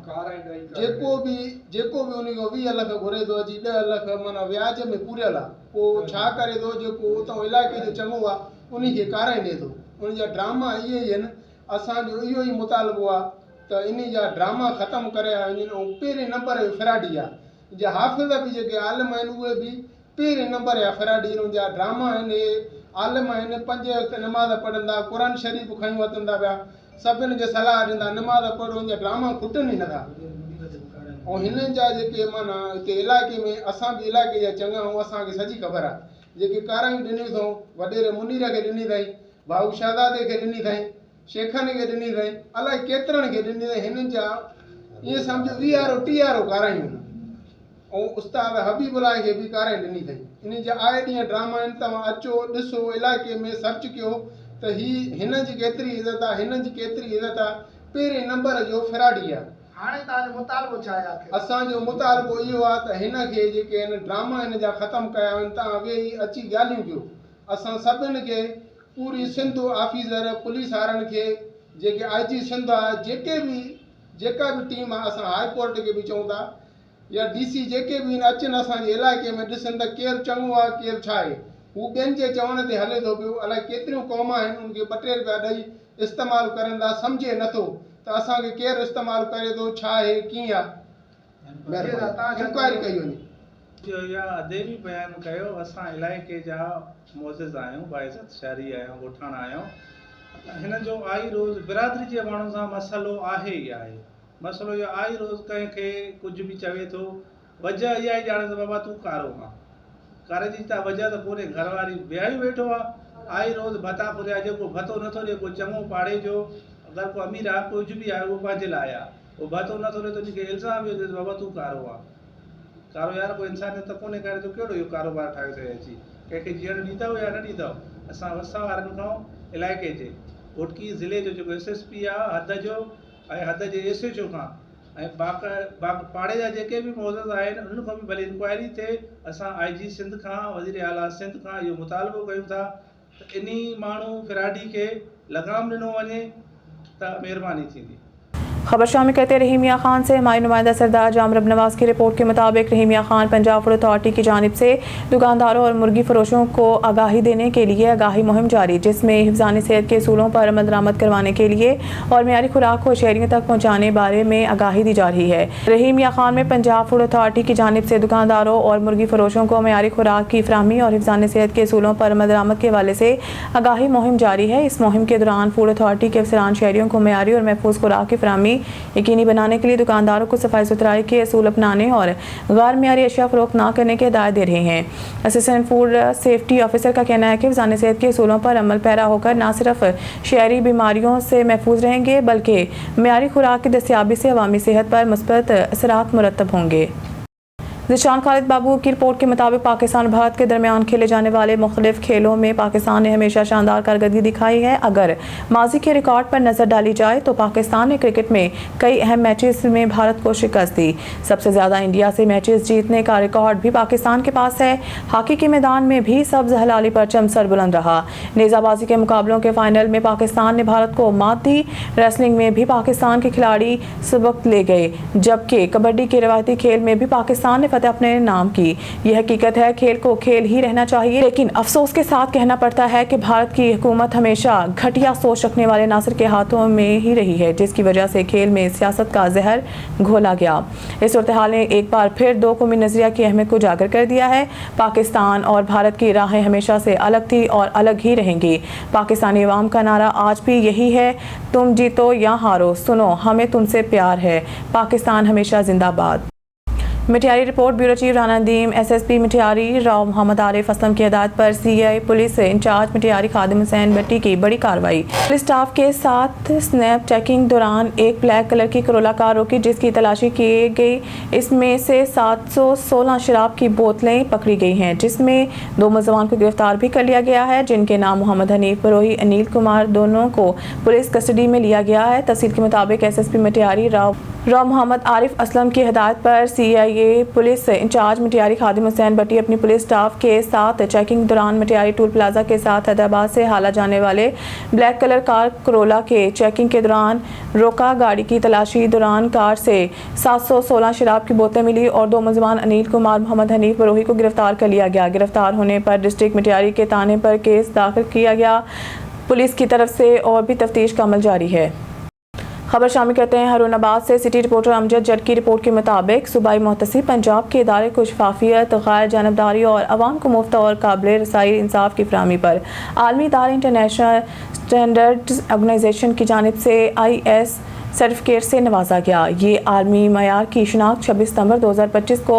[SPEAKER 9] जेको बि उनखां 20 लख घुरे थो अची 10 लख माना व्याज में पूरियल आहे। पोइ छा करे थो, जेको उतां इलाइक़े जो चङो आहे उनखे काराईंदे थो। उनजा ड्रामा इहे ई आहिनि। असांजो इहो ई मुतालबो आहे त इन जा ड्रामा ख़तमु करे वञनि। ऐं पहिरें नंबर जो फिराडी आहे जे हाफ़िज़ बि जेके आलिम आहिनि उहे बि पहिरें नंबर जा फ़राडी जा ड्रामा आहिनि। आलिम आहिनि 5 वक़्त नमाज़ पढ़ंदा, क़ुरान शरीफ़ खणी वतंदा पिया, सभिनि खे सलाह ॾींदा नमाज़ पढ़ो, जा ड्रामा खुटनि ई नथा। ऐं हिननि जा जेके माना हिते इलाइक़े में असां बि इलाइक़े जा चङा ऐं असांखे सॼी ख़बर आहे जेके कारायूं ॾिनियूं अथऊं, वॾेरे मुनीर खे ॾिनी अथई, भाऊ शहज़ादे खे ॾिनी अथई, शेखनि खे ॾिनी अथई, अलाए केतिरनि खे ॾिनी अथई। हिननि जा ईअं सम्झो 20 30 कारायूं आहिनि। ऐं उस्ताद हबीबुल्लाह खे बि कारायूं ॾिनी अथई। इन जा आए ॾींहं ड्रामा आहिनि, तव्हां अचो ॾिसो इलाइक़े में सर्च कयो त हिन जी केतिरी इज़त आहे, हिन जी केतिरी इज़त आहे। पहिरें नंबर जो फ़राडी आहे। हाणे तव्हांजो मुतालबो छा आहे? असांजो मुतालबो इहो आहे त हिन खे जेके आहिनि ड्रामा हिन जा ख़तमु कया आहिनि, तव्हां वेही अची ॻाल्हियूं कयो। असां सभिनि खे पूरी सिंध ऑफिसर पुलिस वारनि खे जेके IG सिंध आहे, जेका बि टीम आहे, असां हाई कोर्ट खे बि चऊं था या DC जेके बि अचनि असांजे इलाइक़े में ॾिसनि त केरु चङो आहे केरु छा आहे। हू ॿियनि जे चवण ते हले थो पियो। अलाए केतिरियूं क़ौम आहिनि उनखे 2-2 रुपया ॾेई इस्तेमालु करनि था, सम्झे नथो त असांखे केरु इस्तेमालु करे थो, छा आहे, कीअं आहे। इंक्वायरी कई वञे।
[SPEAKER 10] जो या अदे बि बयानु कयो, असां इलाइक़े जा मोज़िज़ आहियूं, बाइज़त शहरी आहियूं, ॻोठाणा आहियूं। हिन जो आई रोज़ बिरादरी जे माण्हुनि सां मसइलो आहे ई आहे। मसइलो इहो आई रोज़ कंहिंखे कुझु बि चवे थो, वजह इहा ई ॼाणे त बाबा तूं कारो आहे, कारे जी त वजह त पूरे घरवारी विहाई वेठो आहे। आई रोज़ भता पुरिया, जेको भतो नथो ॾिए, को चङो पाड़े जो, अगरि को अमीर आहे, कुझु बि आहे, उहो पंहिंजे लाइ आहे, उहो भतो नथो ॾिए त उनखे इल्ज़ाम इहो ॾिए बाबा तूं कारो आहे। कारो यार कोई इंसानियत त कोन्हे, करे तो कहिड़ो इहो कारोबार ठाहे अथई अची, कंहिंखे जीअण ॾींदव या न ॾींदव। असां वसा वारनि खां इलाइक़े जे घोटकी ज़िले जो जेको SSP आहे हद जो, ऐं हद जे SHO खां, ऐं पाड़े जा जेके बि मोज़िज़ आहिनि उन्हनि खां बि भले इंक्वायरी थिए। असां IG सिंध खां, वज़ीर आला सिंध खां इहो मुतालबो कयूं था त इन्ही माण्हू फ़राडी खे लगाम ॾिनो वञे त महिरबानी थींदी।
[SPEAKER 1] खबर शामिल करते रहीमिया खान से हमारे नुमाइंदा सरदार जामरब नवाज की रिपोर्ट के मुताबिक रहीमिया खान पंजाब फूड अथॉरिटी की जानिब से दुकानदारों और मुर्गी फरोशों को आगाही देने के लिए आगाही मुहिम जारी, जिसमें हिफ्ज़ान सेहत के असूलों पर अमल दरामद करवाने के लिए और मियारी खुराक को शहरियों तक पहुँचाने बारे में आगाही दी जा रही है। रहीमिया खान में पंजाब फूड अथॉरिटी की जानिब से दुकानदारों और मुर्गी फरोशों को मियारी खुराक की फराहमी और हिफ्ज़ान सेहत के असूलों पर अमल दरामद के हवाले से आगाही मुहिम जारी है। इस मुहिम के दौरान फूड अथॉरिटी के अफसरान शहरियों को मियारी और महफूज खुराक की फराहमी यकीनी बनाने के लिए दुकानदारों को सफाई सुथराई के असूल अपनाने और गैर मियारी अशिया फरोख्त न करने की हिदायत दे रहे हैं। असिस्टेंट फूड सेफ्टी ऑफिसर का कहना है कि हिफ्ज़ान सेहत के असूलों पर अमल पैरा होकर न सिर्फ शहरी बीमारियों से महफूज रहेंगे बल्कि मियारी खुराक की दस्तयाबी से अवामी सेहत पर मुस्बत असरात मुरतब होंगे। ज़िशान खालिद बाबू की रिपोर्ट के मुताबिक पाकिस्तान और भारत के दरमियान खेले जाने वाले मुख्तलिफ खेलों में पाकिस्तान ने हमेशा शानदार कारकर्दगी दिखाई है। अगर माजी के रिकॉर्ड पर नज़र डाली जाए तो पाकिस्तान ने क्रिकेट में कई अहम मैचेस में भारत को शिकस्त दी। सबसे ज़्यादा इंडिया से मैचेस जीतने का रिकॉर्ड भी पाकिस्तान के पास है। हॉकी के मैदान में भी सब्ज़ हलाली परचम सरबुलंद रहा। नेज़ाबाजी के मुकाबलों के फाइनल में पाकिस्तान ने भारत को मात दी। रेसलिंग में भी पाकिस्तान के खिलाड़ी सबक ले गए, जबकि कबड्डी के रवायती खेल में भी पाकिस्तान ने अपने नाम की। यह हकीकत है, खेल को खेल ही रहना चाहिए, लेकिन अफसोस के साथ कहना पड़ता है कि भारत की हुकूमत हमेशा घटिया सोच रखने वाले नासिर के हाथों में ही रही है, जिसकी वजह से खेल में सियासत का जहर घोला गया। इस सूरत हाल ने एक बार फिर दो कौमी नजरिया की अहमियत को उजागर कर दिया है। पाकिस्तान और भारत की राहें हमेशा से अलग थी और अलग ही रहेंगी। पाकिस्तानी अवाम का नारा आज भी यही है, तुम जीतो या हारो, सुनो हमें तुमसे प्यार है, पाकिस्तान हमेशा जिंदाबाद। Matiari report. Bureau chief Rana Nadeem, SSP Matiari Rao Mohammad Arif Aslam की हिदायत पर CI police incharge Matiari Khadim Hussain Bhatti की बड़ी कार्रवाई। पुलिस स्टाफ के साथ स्नैप चेकिंग दौरान एक ब्लैक कलर की करोला कार रोकी, जिसकी तलाशी की गई। इसमें से 716 शराब की बोतलें पकड़ी गई हैं, जिसमें 2 मुलजमान को गिरफ्तार भी कर लिया गया है, जिनके नाम मोहम्मद हनीफ बरोही, अनिल कुमार, दोनों को पुलिस कस्टडी में लिया गया है। तफसील के मुताबिक SSP मिठियारी राव मोहम्मद आरिफ असलम की हिदायत पर CIA police incharge Matiari Khadim Hussain भट्टी अपनी पुलिस स्टाफ के साथ चेकिंग दौरान मिठियारी टूल प्लाजा के साथ हैदराबाद से हाला जाने वाले ब्लैक कलर कार करोला के चेकिंग के दौरान रोका। गाड़ी की तलाशी दौरान कार से 716 शराब की बोतलें मिली और 2 मुलजमान अनिल कुमार, मोहम्मद हनीफ बरोही को गिरफ्तार कर लिया गया। गिरफ्तार होने पर डिस्ट्रिक्ट मिठियारी के थाने पर केस दाखिल किया गया। पुलिस की तरफ से और भी तफ्तीश का अमल जारी है। खबर शामिल करते हैं हरूनाबाद से। सिटी रिपोर्टर अमजद जट की रिपोर्ट के मुताबिक सूबाई मुहतसिब पंजाब के इदारे को शफाफियत, गैर जानबदारी और अवाम को मुफ्त और काबिल रसाई इंसाफ की फराहमी पर आलमी इदारे इंटरनेशनल स्टैंडर्ड्स ऑर्गेनाइजेशन की जानिब से IS सर्टिफिकेट से नवाजा गया। ये आलमी मयार की शनाख्त 26 सितंबर 2025 को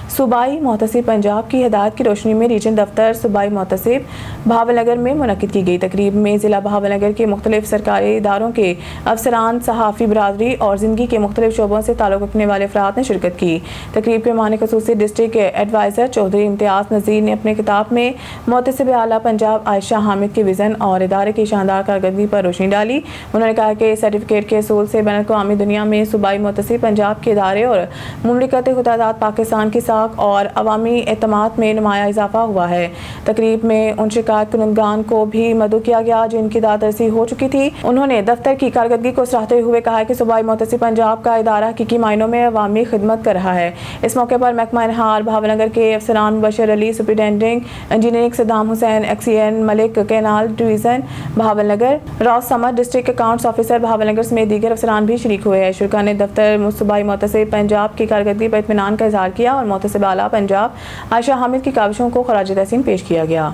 [SPEAKER 1] सूबाई मुहतसिब पंजाब की हिदायत की रोशनी में रीजन दफ्तर सूबाई मुहतसिब भावलनगर में मुनक्किद की गई। तकरीब में ज़िला भावलनगर के मुख्तलिफ सरकारी इदारों के अफसरान, सहाफ़ी बरादरी और ज़िंदगी के मुख्तलिफ शोबों से ताल्लुक़ रखने वाले अफराद ने शिरकत की। तकरीब के मानी खसूसी डिस्ट्रिक्ट एडवाइज़र चौधरी इम्तियाज़ नज़ीर ने अपने किताब में मुहतसिब आला पंजाब आयशा हामिद के विज़न और इदारे की शानदार कारकर्दगी पर रोशनी डाली। उन्होंने कहा कि सर्टिफिकेट के असूल से बैनुल-अक़वामी दुनिया में सूबाई मुहतसिब पंजाब के इदारे और मुमलिकत खुदादात पाकिस्तान की साख और अवामी एतमाद में नुमाया इजाफा हुआ है। तकरीब में उन शिकायत कुनंदगान को भी मदऊ किया गया जिनकी दादरसी हो चुकी थी। उन्होंने दफ्तर की कारकर्दगी को सराहते हुए कहा कि सूबाई मुहतसिब पंजाब का इदारा हकीकी मायनों में अवामी खिदमत कर रहा है। इस मौके पर महकमा इनहार भावनगर के अफसरान Mubashir Ali, superintending engineering Saddam Hussain, XCN Malik, canal division Bahawalnagar, रॉस Samad, district accounts officer Bahawalnagar समेत दीगर अफसरान भी शरीक हुए हैं। शुरा ने दफ्तर सूबाई मुहतसिब पंजाब की कारकर्दगी पर इत्मीनान का इजहार किया और मुहतसिब आला पंजाब आयशा हामिद की काविशों को खराज तहसीन पेश किया गया।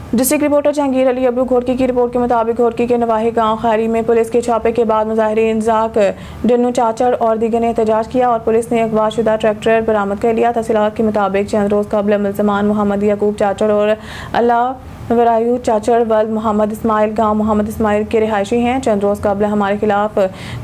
[SPEAKER 1] डिस्ट्रिक्ट रिपोर्टर जहांगीर अली अबू घोड़की की रिपोर्ट के मुताबिक घोड़की के नवाही गांव खैरी में पुलिस के छापे के बाद मुजाहिरीन ज़ाक, डन्नू चाचड़ और दीगर ने एहतजाज किया और पुलिस ने अगवाशुदा ट्रैक्टर बरामद कर लिया। तफसीलात के मुताबिक चंद रोज़ कबल मुल्ज़मान मोहम्मद याकूब चाचड़ और अल्लाह वरायू चाचड़ वल्द मोहम्मद इस्माइल गांव मोहम्मद इस्माइल के रिहायशी हैं। चंद रोज़ कबल हमारे खिलाफ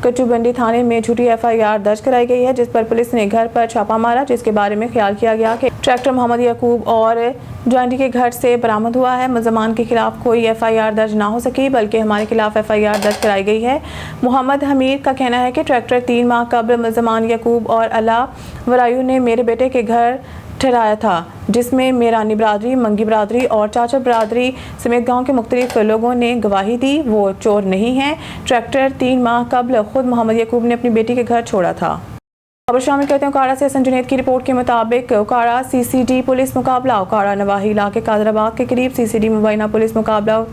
[SPEAKER 1] कच्चूबंडी थाने में झूठी FIR दर्ज कराई गई है, जिस पर पुलिस ने घर पर छापा मारा, जिसके बारे में ख्याल किया गया कि ट्रैक्टर मोहम्मद याकूब और जॉन्डी के घर से बरामद हुआ है। मुल्ज़मान के खिलाफ कोई FIR दर्ज ना हो सकी, बल्कि हमारे खिलाफ FIR दर्ज कराई गई है। मोहम्मद हमीद का कहना है कि ट्रैक्टर 3 माह कबल मुल्ज़मान याकूब और अल्लाह वरायू ने मेरे बेटे के घर ठहराया था, जिसमें मेरानी बरादरी, मंगी बरादरी और चाचा बरादरी समेत गांव के मुख्तलिफ लोगों ने गवाही दी। वो चोर नहीं हैं। ट्रैक्टर 3 माह कबल खुद मोहम्मद याकूब ने अपनी बेटी के घर छोड़ा था। खबर शामिल करते हैं उकाड़ा से। हसन जुनैद की रिपोर्ट के मुताबिक उकाड़ा CCD पुलिस मुकाबला। उकाड़ा नवाही इलाके कादराबाद के करीब CCD मुबैना पुलिस मुकाबला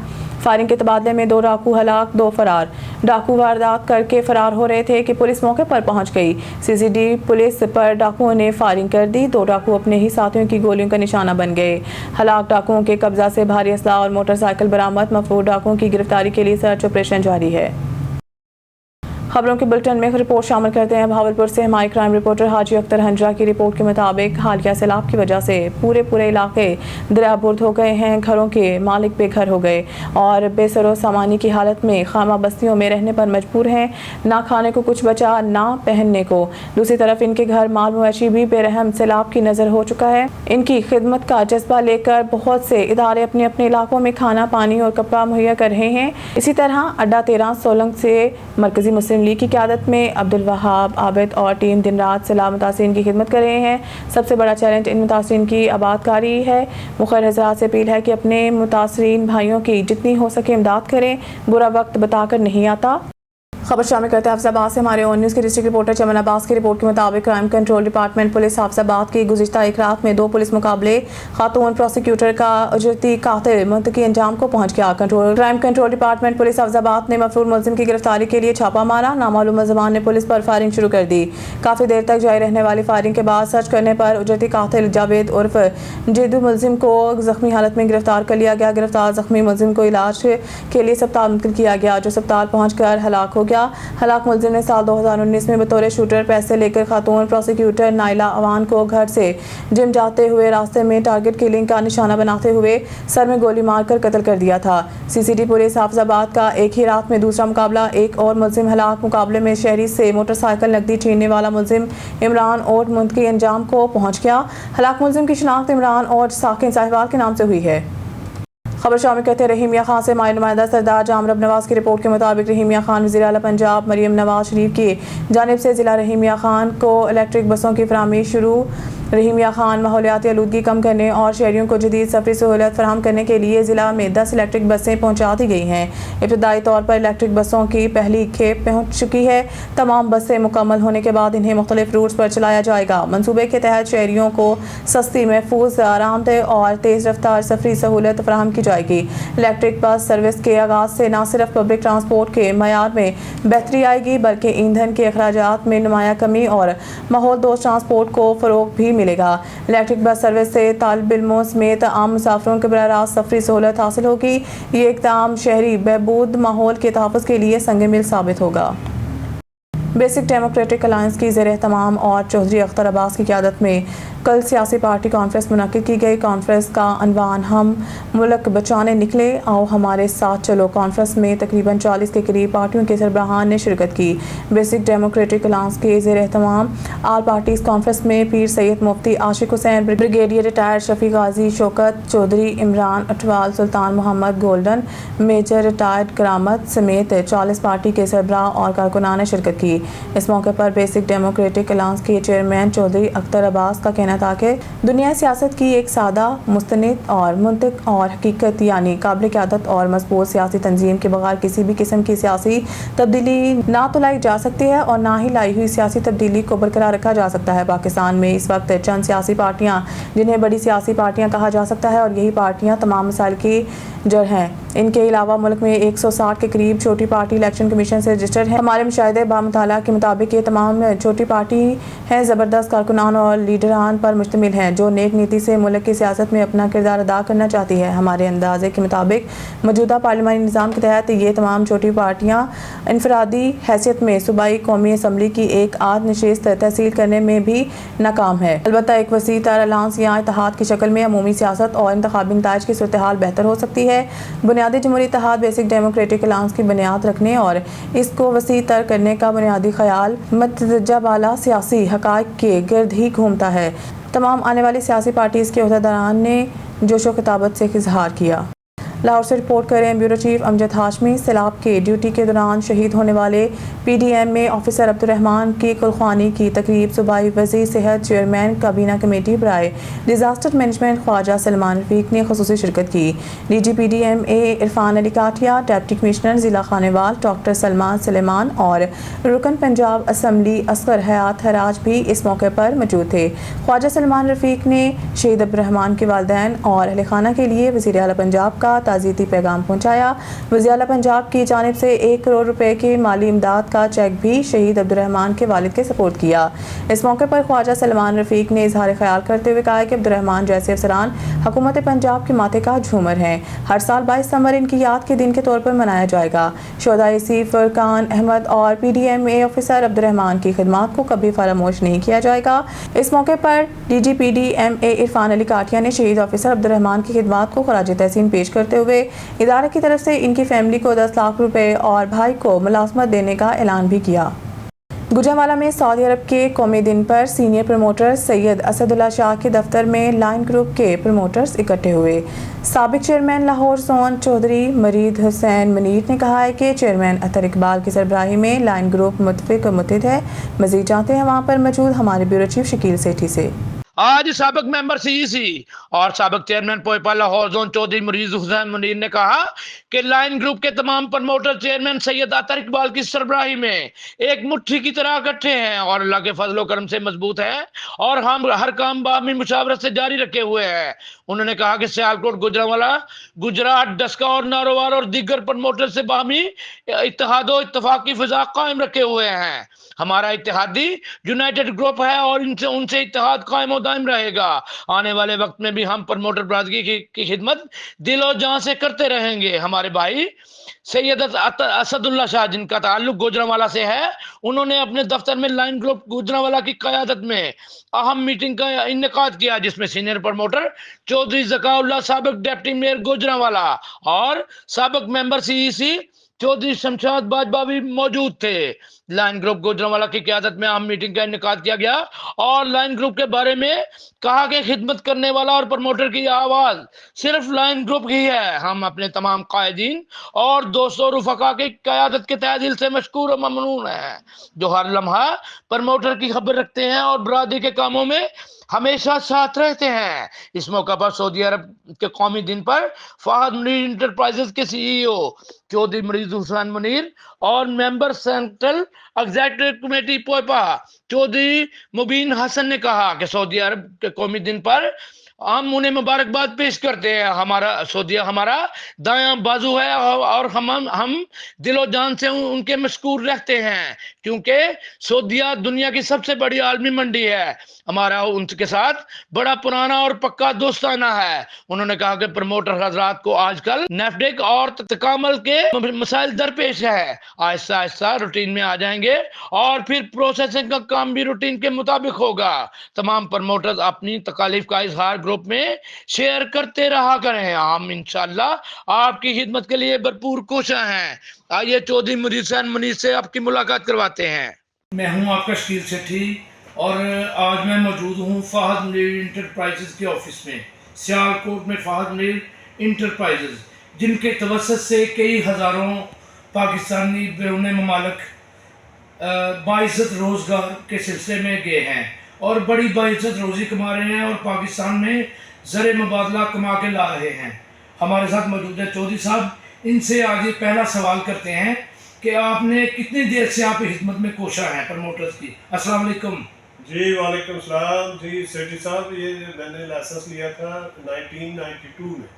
[SPEAKER 1] फायरिंग के तबादले में 2 डाकू हलाक, 2 फरार। डाकू वारदात करके फरार हो रहे थे कि पुलिस मौके पर पहुंच गई। CCD पुलिस पर डाकुओं ने फायरिंग कर दी। 2 डाकू अपने ही साथियों की गोलियों का निशाना बन गए। हलाक डाकुओं के कब्जा से भारी असला और मोटरसाइकिल बरामद। मफरूर डाकुओं की गिरफ्तारी के लिए सर्च ऑपरेशन जारी है। खबरों के बुलेटिन में रिपोर्ट शामिल करते हैं भावलपुर से। हमारे क्राइम रिपोर्टर हाजी अख्तर हंजरा की रिपोर्ट के मुताबिक हालिया सैलाब की वजह से पूरे इलाके दरियाबुर्द हो गए हैं। घरों के मालिक बेघर हो गए और बेसरो सामानी की हालत में खामा बस्तियों में रहने पर मजबूर हैं। ना खाने को कुछ बचा, ना पहनने को। दूसरी तरफ इनके घर माल मवेशी भी बेरहम सैलाब की नज़र हो चुका है। इनकी खिदमत का जज्बा लेकर बहुत से इदारे अपने अपने इलाकों में खाना, पानी और कपड़ा मुहैया कर रहे हैं। इसी तरह अड्डा 13 सोलंग से मरकजी मुस्लिम लीग की क़यादत में अब्दुल वहाब आबिद और टीम दिन रात सैलाब मुतासिरीन की खिदमत कर रहे हैं। सबसे बड़ा चैलेंज इन मुतासिरीन की आबादकारी है। मुखर हज़रात से अपील है कि अपने मुतासिरीन भाइयों की जितनी हो सके इमदाद करें। बुरा वक्त बताकर नहीं आता। खबर शामिल करते हैं हाफिजाबाद से। हमारे ऑन न्यूज़ के डिस्ट्रिक्ट रिपोर्टर चमन अब्बास की रिपोर्ट के मुताबिक crime control department police Hafizabad की गुज़िश्ता एक रात में 2 पुलिस मुकाबले खातून प्रोसिक्यूटर का उजरती कातिल मुंतकी अंजाम को पहुंच गया। Crime control department police Hafizabad ने मफरूर मुलजिम की गिरफ्तारी के लिए छापा मारा। नामालूम मुलजिमान ने पुलिस पर फायरिंग शुरू कर दी। काफ़ी देर तक जारी रहने वाली फायरिंग के बाद सर्च करने पर उजरती कातिल जावेद उर्फ जेदू मुलजिम को जख्मी हालत में गिरफ्तार कर लिया गया। गिरफ्तार जख्मी मुलजिम को इलाज के लिए अस्पताल मुंतकिल किया गया, जो अस्पताल पहुंचकर हलाक हो गया। हलाक मुलजिम ने साल 2019 में बतौर शूटर पैसे लेकर खातून प्रोसिक्यूटर नाइला अवान को घर से जिम जाते हुए रास्ते में टारगेट किलिंग का निशाना बनाते हुए सर में गोली मारकर कत्ल कर दिया था। CCD पुलिस हाफिजाबाद का एक ही रात में दूसरा मुकाबला। एक और मुलजिम हलाक मुकाबले में शहरी से मोटरसाइकिल नकदी छीनने वाला मुलजिम इमरान और मुंतकी अंजाम को पहुँच गया। हलाक मुलजिम की शनाख्त इमरान और साकिन साहिवाल के नाम से हुई है। खबर शामिल करते हैं रहीमिया खान से। माय नुमाइंदा सरदार जामरब नवाज की रिपोर्ट के मुताबिक रहीमिया खान वज़ीर आला पंजाब मरियम नवाज शरीफ की जानिब से ज़िला रहीमिया खान को इलेक्ट्रिक बसों की फराहमी शुरू रहीमिया खान माहौलियाती आलूदगी कम करने और शहरियों को जदीद सफरी सहूलत फराहम करने के लिए ज़िला में 10 इलेक्ट्रिक बसें पहुँचा दी गई हैं। इब्तदाई तौर पर इलेक्ट्रिक बसों की पहली खेप पहुँच चुकी है। तमाम बसें मुकम्मल होने के बाद इन्हें मुख्तलिफ रूट्स पर चलाया जाएगा। मनसूबे के तहत शहरियों को सस्ती, महफूज, आरामदेह और तेज़ रफ्तार सफरी सहूलत फराहम की जाएगी। इलेक्ट्रिक बस सर्विस के आगाज़ से न सिर्फ पब्लिक ट्रांसपोर्ट के मयार में बेहतरी आएगी बल्कि ईंधन के अखराजात में नुमाया कमी और माहौल दोस्त ट्रांसपोर्ट को फ़रोग भी मिलेगा। इलेक्ट्रिक बस सर्विस से तालिब इल्मों समेत आम मुसाफिरों के बराह रास्त सफरी सहूलत हासिल होगी। ये इक़दाम शहरी बहबूद माहौल के तहफ़्फ़ुज़ के लिए संग मिल साबित होगा। बेसिक डेमोक्रेटिक अलायंस की ज़ेर एहतमाम और चौधरी अख्तर अब्बास की क़यादत में कल सियासी पार्टी कॉन्फ्रेंस मुनक़िद की गई। कॉन्फ्रेंस का अनवान हम मुल्क बचाने निकले, आओ हमारे साथ चलो। कॉन्फ्रेंस में तकरीबन 40 के करीब पार्टियों के सरबराहान ने शिरकत की। बेसिक डेमोक्रेटिक अलायंस के ज़ेर एहतमाम आल पार्टीज़ कॉन्फ्रेंस में पीर सैयद मुफ्ती आशिक हुसैन, ब्रिगेडियर रिटायर्ड शफी गाजी शौकत चौधरी, इमरान अटवाल, सुल्तान मोहम्मद गोल्डन, मेजर रिटायर्ड करामत समेत 40 पार्टी के सरबराह और कारकुनान ने शिरकत की। इस मौके पर बेसिक डेमोक्रेटिक अलायंस के चेयरमैन चौधरी अख्तर अब्बास का कहना था कि दुनिया सियासत की एक सादा, मुस्तनिद और मुंतक और हकीकत यानी काबिल क़यादत और मजबूत सियासी तंजीम के बगैर किसी भी किस्म की सियासी तब्दीली ना तो लाई जा सकती है और ना ही लाई हुई सियासी तब्दीली को बरकरार रखा जा सकता है। पाकिस्तान में इस वक्त चंद सियासी पार्टियां जिन्हें बड़ी सियासी पार्टियां कहा जा सकता है और यही पार्टियां तमाम मसाइल की जड़ हैं। इनके अलावा मुल्क में 160 के करीब छोटी पार्टी इलेक्शन कमीशन से रजिस्टर्ड है। हमारे मुशाहिदे बामुताला के मुताबिक ये तमाम छोटी पार्टी हैं ज़बरदस्त कारकुनान और लीडरान पर मुश्तमिल हैं जो नेक नीति से मुल्क की सियासत में अपना किरदार अदा करना चाहती है। हमारे अंदाजे के मुताबिक मौजूदा पार्लिमानी निज़ाम के तहत ये तमाम छोटी पार्टियाँ इनफरादी हैसियत में सूबाई कौमी असम्बली की एक आध नशिस्त तहसील करने में भी नाकाम है। अलबत्ता एक वसी तर अलायंस या इत्तेहाद की शक्ल में अमूमी सियासत और इंतखाबी नताइज की सूरत हाल बेहतर हो सकती है। बुनियादी जमहूरी इत्तेहाद बेसिक डेमोक्रेटिक अलायंस की बुनियाद रखने और इसको वसी तर करने का बुनियादी ख्याल मतदर्जा वाला सियासी हक़ाइक़ के गिर्द ही घूमता है। तमाम आने वाली सियासी पार्टीज़ के अहदेदारान ने जोशो खिताबत से इज़हार किया। लाहौर से रिपोर्ट करें ब्यूरो चीफ अमजद हाशमी। सैलाब के ड्यूटी के दौरान शहीद होने वाले PDM में ऑफिसर अब्दुर्रहमान की कुलखानी की तकरीब सूबाई वज़ीर सेहत, चेयरमैन काबीना कमेटी बराए डिज़ास्टर मैनेजमेंट ख्वाजा सलमान रफ़ीक ने ख़ुसूसी शिरकत की। DG PDM Irfan Ali Katia, deputy commissioner ज़िला खानेवाल डॉक्टर सलमान सलेमान और रुकन पंजाब असम्बली असगर हयात हराज भी इस मौके पर मौजूद थे। ख्वाजा सलमान रफ़ीक ने शहीद अब्दुर्रहमान के वालिदैन और अहले खाना के लिए वज़ीर आला पंजाब का ताज़ियती पैगाम पहुँचाया। वज़ीर आला पंजाब की जानिब से 1 करोड़ रुपए की माली इमदाद का चेक भी शहीद अब्दुर्रहमान के वालिद के सपोर्ट किया। इस मौके पर ख्वाजा सलमान रफ़ीक ने इजहार ख्याल करते हुए कहा कि अब्दुर्रहमान जैसे अफसरान हुकूमत पंजाब के माथे का झूमर हैं। हर साल 22 दिसंबर इनकी याद के दिन के तौर पर मनाया जाएगा। शोहदाए सी फरकान अहमद और PDM ऑफिसर अब्दुर्रहमान की खिदमात को कभी फरामोश नहीं किया जाएगा। इस मौके पर DG PDM इरफान अली काटिया ने शहीद ऑफिसर अब्दुर्रहमान की खिदमात को खराज तहसीन पेश करते हुए इदारे की तरफ से इनकी फैमिली को 10 लाख रुपए और भाई को मुलाजमत देने का ऐलान भी किया। गुजरांवाला में सऊदी अरब के कौमी दिन पर सीनियर प्रमोटर सैयद असदुल्ला शाह के दफ्तर में लाइन ग्रुप के प्रमोटर्स इकट्ठे हुए। साबिक चेयरमैन लाहौर जोन चौधरी मरीद हुसैन मुनीर ने कहा है कि चेयरमैन अतर इकबाल की सरबराही में लाइन ग्रुप मुतफिक और मुत्तहिद है। मजीद जानते हैं वहाँ पर मौजूद हमारे ब्यूरो चीफ शकील सेठी से।
[SPEAKER 11] आज साबिक मेंबर CEC और साबिक चेयरमैन पोयपा लाहौर जोन चौधरी मरीज हुसैन मुनीर ने कहा कि लाइन ग्रुप के तमाम प्रमोटर चेयरमैन सैयद अतर इकबाल की सरबराही में एक मुट्ठी की तरह इकट्ठे हैं और अल्लाह के फजलो करम से मजबूत है और हम हर काम बामी मुशावरत से जारी रखे हुए हैं। उन्होंने कहा कि सियालकोट, गुजरांवाला, गुजरात, डस्का और नारोवार और दीगर प्रमोटर से बामी इत्तेहादो इत्तफाक की फिजा कायम रखे हुए हैं। हमारा इत्तेहादी यूनाइटेड ग्रुप है और उनसे इत्तेहाद कायम और दायम रहेगा। आने वाले वक्त में भी हम प्रमोटर बरादरी की खिदमत दिलो जान से करते रहेंगे। हमारे भाई सैयद असदुल्ला शाह जिनका ताल्लुक गुजरांवाला से है, उन्होंने अपने दफ्तर में लाइन ग्रुप गुजरांवाला की क़यादत में अहम मीटिंग का इनेकाद किया जिसमें सीनियर प्रमोटर चौधरी ज़काउल्लाह, साबिक डिप्टी मेयर गुजरांवाला और साबिक मेंबर CEC चौधरी शमशाद बाजवा भी मौजूद थे। लाइन ग्रुप गुजरांवाला की क़यादत में अहम मीटिंग का इनेकाद किया गया और लाइन ग्रुप के बारे में कहा कि खिदमत करने वाला और प्रमोटर की आवाज़ सिर्फ लाइन ग्रुप की है। हम अपने तमाम कायदीन और दोस्तों रफ़का की क़यादत के तहे दिल से मशकूर और ममनून हैं, जो हर लम्हा प्रमोटर की खबर रखते हैं और बरादरी के कामों में हमेशा साथ रहते हैं। इस मौका पर सऊदी अरब के कौमी दिन पर फहद मुनीर इंटरप्राइजेज के CEO चौधरी मरीज हुसैन मुनीर और मेंबर सेंट्रल एग्जीक्यूटिव कमेटी पोयपा चौधरी मुबीन हसन ने कहा कि सऊदी अरब के कौमी दिन पर हम उन्हें मुबारकबाद पेश करते हैं। हमारा सऊदीया हमारा दायां बाजू है और हम दिलो जान से उनके मशकूर रहते हैं, क्योंकि सऊदीया दुनिया की सबसे बड़ी आलमी मंडी है। हमारा उनके साथ बड़ा पुराना और पक्का दोस्ताना है। उन्होंने कहा कि प्रमोटर हजरात को आजकल नेफडेक और तकामल के मसाइल दरपेश है। आहिस्ता आहिस्ता रूटीन में आ जाएंगे और फिर प्रोसेसिंग का काम भी रूटीन के मुताबिक होगा। तमाम प्रमोटर्स अपनी तकालीफ का इजहार ग्रुप में शेयर करते रहा करें। हम इंशाल्लाह आपकी खिदमत के लिए भरपूर कोशिश हैं। आइए चौधरी मुरीद हुसैन मुनीर से आपकी मुलाकात करवाते हैं।
[SPEAKER 12] मैं हूं आपका शकील सेठी और आज मैं मौजूद हूं फहद मुनीर इंटरप्राइजेज के ऑफिस में, सियालकोट में फहद मुनीर इंटरप्राइजेज, जिनके तवस्सुत से कई हज़ारों पाकिस्तानी बैरून ममालिक बाइज़्ज़त रोज़गार के सिलसिले में गए हैं और बड़ी बाइज़्ज़त रोज़ी कमा रहे हैं और पाकिस्तान में ज़र मुबादला कमा के ला रहे हैं। हमारे साथ मौजूद है चौधरी साहब। इनसे आज ये पहला सवाल करते हैं कि आपने कितनी देर से आप खिदमत में कोशा हैं प्रमोटर्स की। अस्सलाम वालेकुम।
[SPEAKER 13] जी वालेकुम सलाम। जी सेठी साहब, ये मैंने लाइसेंस लिया था 1992 में,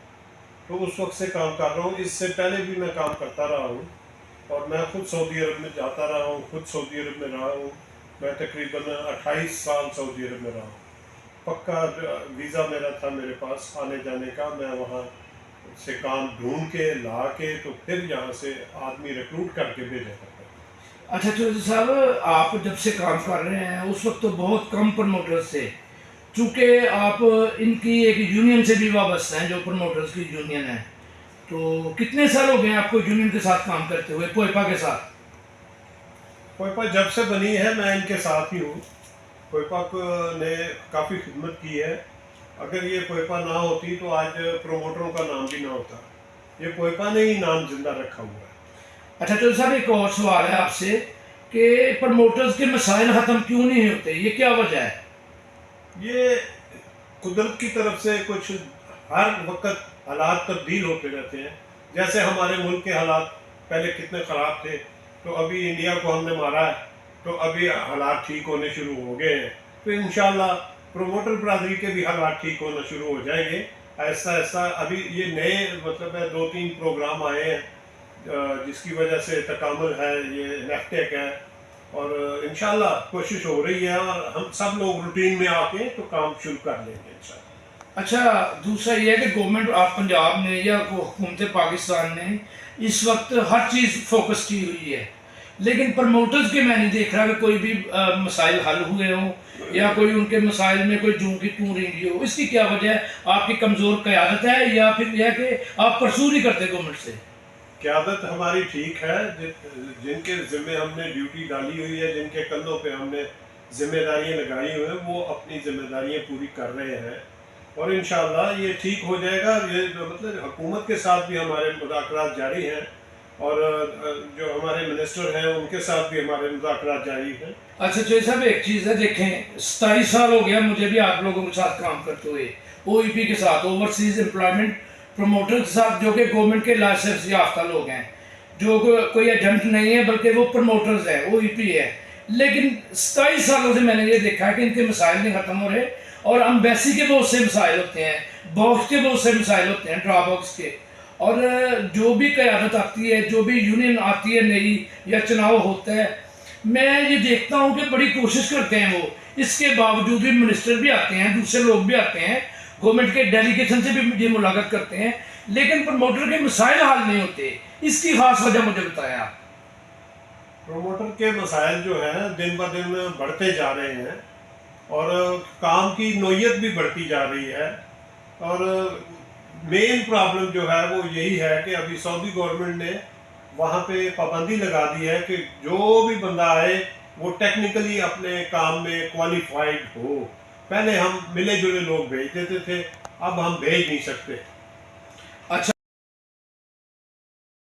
[SPEAKER 13] तो उस वक्त से काम कर रहा हूँ। इससे पहले भी मैं काम करता रहा हूँ और मैं खुद सऊदी अरब में जाता रहा हूँ, खुद सऊदी अरब में रहा हूँ। मैं तकरीबन 28 साल सऊदी अरब में रहा हूँ। पक्का वीज़ा मेरा था मेरे पास आने जाने का। मैं वहाँ से काम ढूंढ के ला के तो फिर यहाँ से आदमी रिक्रूट करके भेजा करता।
[SPEAKER 12] अच्छा चौधरी साहब, आप जब से काम कर रहे हैं उस वक्त तो बहुत कम प्रमोटर्स थे, चूँकि आप इनकी एक यूनियन से भी वाबस्ते हैं जो प्रमोटर्स की यूनियन है, तो कितने साल हो गए आपको यूनियन के साथ काम करते हुए, पोयपा के साथ?
[SPEAKER 13] पोयपा जब से बनी है मैं इनके साथ ही हूँ। पोयपा ने काफ़ी खिदमत की है। अगर ये पोयपा ना होती तो आज प्रमोटरों का नाम भी ना होता। ये पोयपा ने ही नाम जिंदा रखा हुआ है।
[SPEAKER 12] अच्छा तो सर, एक और सवाल है आपसे कि प्रमोटर्स के मसाइल ख़त्म क्यों नहीं होते, ये क्या वजह है?
[SPEAKER 13] ये कुदरत की तरफ से कुछ हर वक्त हालात तब्दील होते रहते हैं। जैसे हमारे मुल्क के हालात पहले कितने ख़राब थे, तो अभी इंडिया को हमने मारा है, तो अभी हालात ठीक होने शुरू हो गए हैं। तो इंशाल्लाह प्रोमोटर बरादरी के भी हालात ठीक होना शुरू हो जाएंगे ऐसा ऐसा। अभी ये नए मतलब है 2-3 प्रोग्राम आए हैं जिसकी वजह से तकामुल है, ये नेफ्टेक है, और इंशाल्लाह कोशिश हो रही है और हम सब लोग रूटीन में आके तो काम शुरू कर लेंगे इंशाल्लाह।
[SPEAKER 12] अच्छा, दूसरा ये है कि गवर्नमेंट ऑफ पंजाब ने या हुकूमत पाकिस्तान ने इस वक्त हर चीज़ फोकस की हुई है, लेकिन प्रमोटर्स के मैं नहीं देख रहा कि कोई भी मसाइल हल हुए हों या कोई उनके मसाइल में कोई जूं की तूं रेंगी हो। इसकी क्या वजह है? आपकी कमज़ोर क़यादत है या फिर यह कि आप परसूर ही करते गवर्नमेंट से?
[SPEAKER 13] क़यादत हमारी ठीक है। जिनके ज़िम्मे हमने ड्यूटी डाली हुई है, जिनके कंधों पे हमने जिम्मेदारियां लगाई हुई हैं, वो अपनी जिम्मेदारियां पूरी कर रहे हैं और इंशाल्लाह ये ठीक हो जाएगा। ये मतलब हुकूमत के साथ भी हमारे मुज़ाकरात जारी हैं और जो हमारे मिनिस्टर हैं उनके साथ भी हमारे मुज़ाकरात जारी हैं।
[SPEAKER 12] अच्छा चौधरी साहब, एक चीज़ है, देखें 27 साल हो गया मुझे भी आप लोगों के साथ काम करते हुए, OEP के साथ, ओवरसीज़ एम्प्लॉयमेंट प्रमोटर के साथ, जो कि गवर्नमेंट के लाइसेंस याफ्ता लोग हैं, जो कोई एजेंट नहीं है बल्कि वो प्रमोटर्स हैं, OEP है। लेकिन 27 सालों से मैंने ये देखा है कि इनके मसाइल नहीं ख़त्म हो रहे और अम्बेसी के बहुत से मसाइल होते हैं, बॉक्स के बहुत से मसाइल होते हैं, ड्रा बॉक्स के, और जो भी क़यादत आती है, जो भी यूनियन आती है नई या चुनाव होता है, मैं ये देखता हूँ कि बड़ी कोशिश करते हैं वो। इसके बावजूद भी मिनिस्टर भी आते हैं, दूसरे लोग भी आते हैं, गवर्नमेंट के डेलीगेशन से भी ये मुलाकात करते हैं, लेकिन प्रमोटर के मसाइल हल नहीं होते। इसकी खास वजह मुझे बताया आप।
[SPEAKER 13] प्रमोटर के मसाइल जो हैं दिन ब दिन बढ़ते जा रहे हैं और काम की नोयत भी बढ़ती जा रही है और मेन प्रॉब्लम जो है वो यही है कि अभी सऊदी गवर्नमेंट ने वहाँ पे पाबंदी लगा दी है कि जो भी बंदा आए वो टेक्निकली अपने काम में क्वालिफाइड हो। पहले हम मिले जुले लोग भेज देते थे, अब हम भेज नहीं सकते।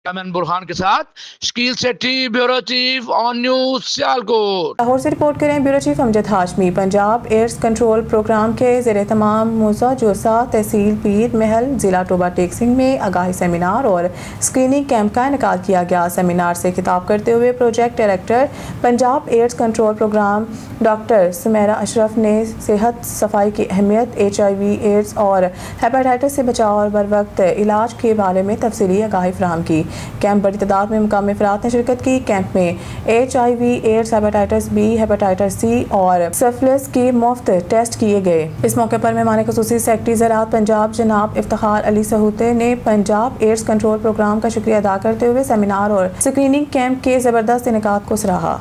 [SPEAKER 11] अमन बुरहान के साथ Shakeel Sethi, bureau chief on news Sialkot.
[SPEAKER 1] Lahore से रिपोर्ट करें bureau chief Amjad Hashmi. Punjab AIDS control programme के ज़ेर तमाम मूसा जोसा तहसील पीर महल ज़िला टोबा टेक्सिंग में आगाही सेमिनार और स्क्रीनिंग कैंप का इनेकाद किया गया। सेमिनार से खिताब करते हुए project director Punjab AIDS control programme doctor Sumera Ashraf ने सेहत सफाई की अहमियत, HIV एड्स और हेपेटाइटिस से बचाव और बर वक्त इलाज के बारे में तफसीली आगाही फराहम की। कैंप बड़ी तादाद में मुकामी अफराद ने शिरकत की। कैंप में HIV AIDS, hepatitis B, hepatitis C और सिफिलिस की मुफ्त टेस्ट किए गए। इस मौके पर मेहमान खुसूसी सेक्रेटरी ज़राअत पंजाब जनाब इफ्तिखार अली सहूते ने पंजाब एड्स कंट्रोल प्रोग्राम का शुक्रिया अदा करते हुए सेमिनार और स्क्रीनिंग कैंप के ज़बरदस्त इनेकाद को सराहा।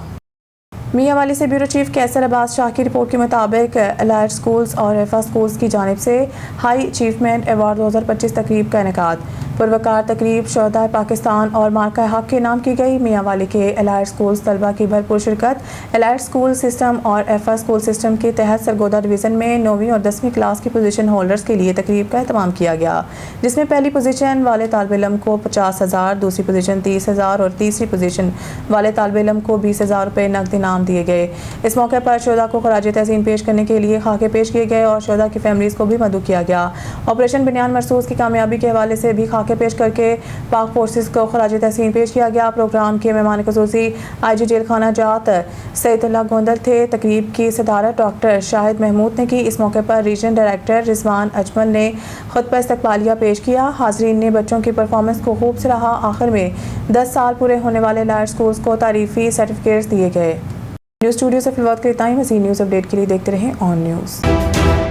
[SPEAKER 1] मियांवाली से ब्यूरो चीफ कैसर अब्बास शाह की रिपोर्ट के मुताबिक एलाइड स्कूल्स और एफा स्कूल्स की जानिब से हाई अचीवमेंट अवार्ड 2025 तकरीब का इनेकाद। पुरवकार तकरीब शोहदाए पाकिस्तान और मार्का हक के नाम की गई। मियांवाली के एलाइड स्कूल्स तलबा की भरपूर शिरकत। एलाइड स्कूल सिस्टम और एफा स्कूल सिस्टम के तहत सरगोदा डिवीज़न में 9वीं और 10वीं क्लास की पोजीशन होल्डर्स के लिए तकरीब का एहतमाम किया गया, जिसमें पहली पोजीशन वाले तालिब इल्म को 50,000, दूसरी पोजीशन 30,000 और तीसरी पोजीशन वाले तालिब इल्म को 20,000 रुपये नकद इनाम दिए गए। इस मौके पर शोहदा को खराज तहसीन पेश करने के लिए खाके पेश किए गए और शोहदा की फैमिलीज़ को भी मदऊ किया गया। ऑपरेशन बनियान मरसूस की कामयाबी के हवाले से भी खाके पेश करके पाक फोर्सेस को खराज तहसीन पेश किया गया। प्रोग्राम के मेहमान खुसूसी IG जेल खाना जात सैयदुल्लाह गोंदल थे। तकरीब की सदारत डॉक्टर शाहिद महमूद ने की। इस मौके पर रीजन डायरेक्टर रिजवान अजमल ने खुतबा इस्तकबालिया पेश किया। हाजरीन ने बच्चों की परफॉर्मेंस को खूब सराहा। आखिर में 10 साल पूरे होने वाले एलाइड स्कूल्स को तारीफी सर्टिफिकेट्स दिए गए। न्यूज़ स्टूडियो से फिलहाल के इतना ही। मज़ीद न्यूज़ अपडेट के लिए देखते रहें ऑन न्यूज़।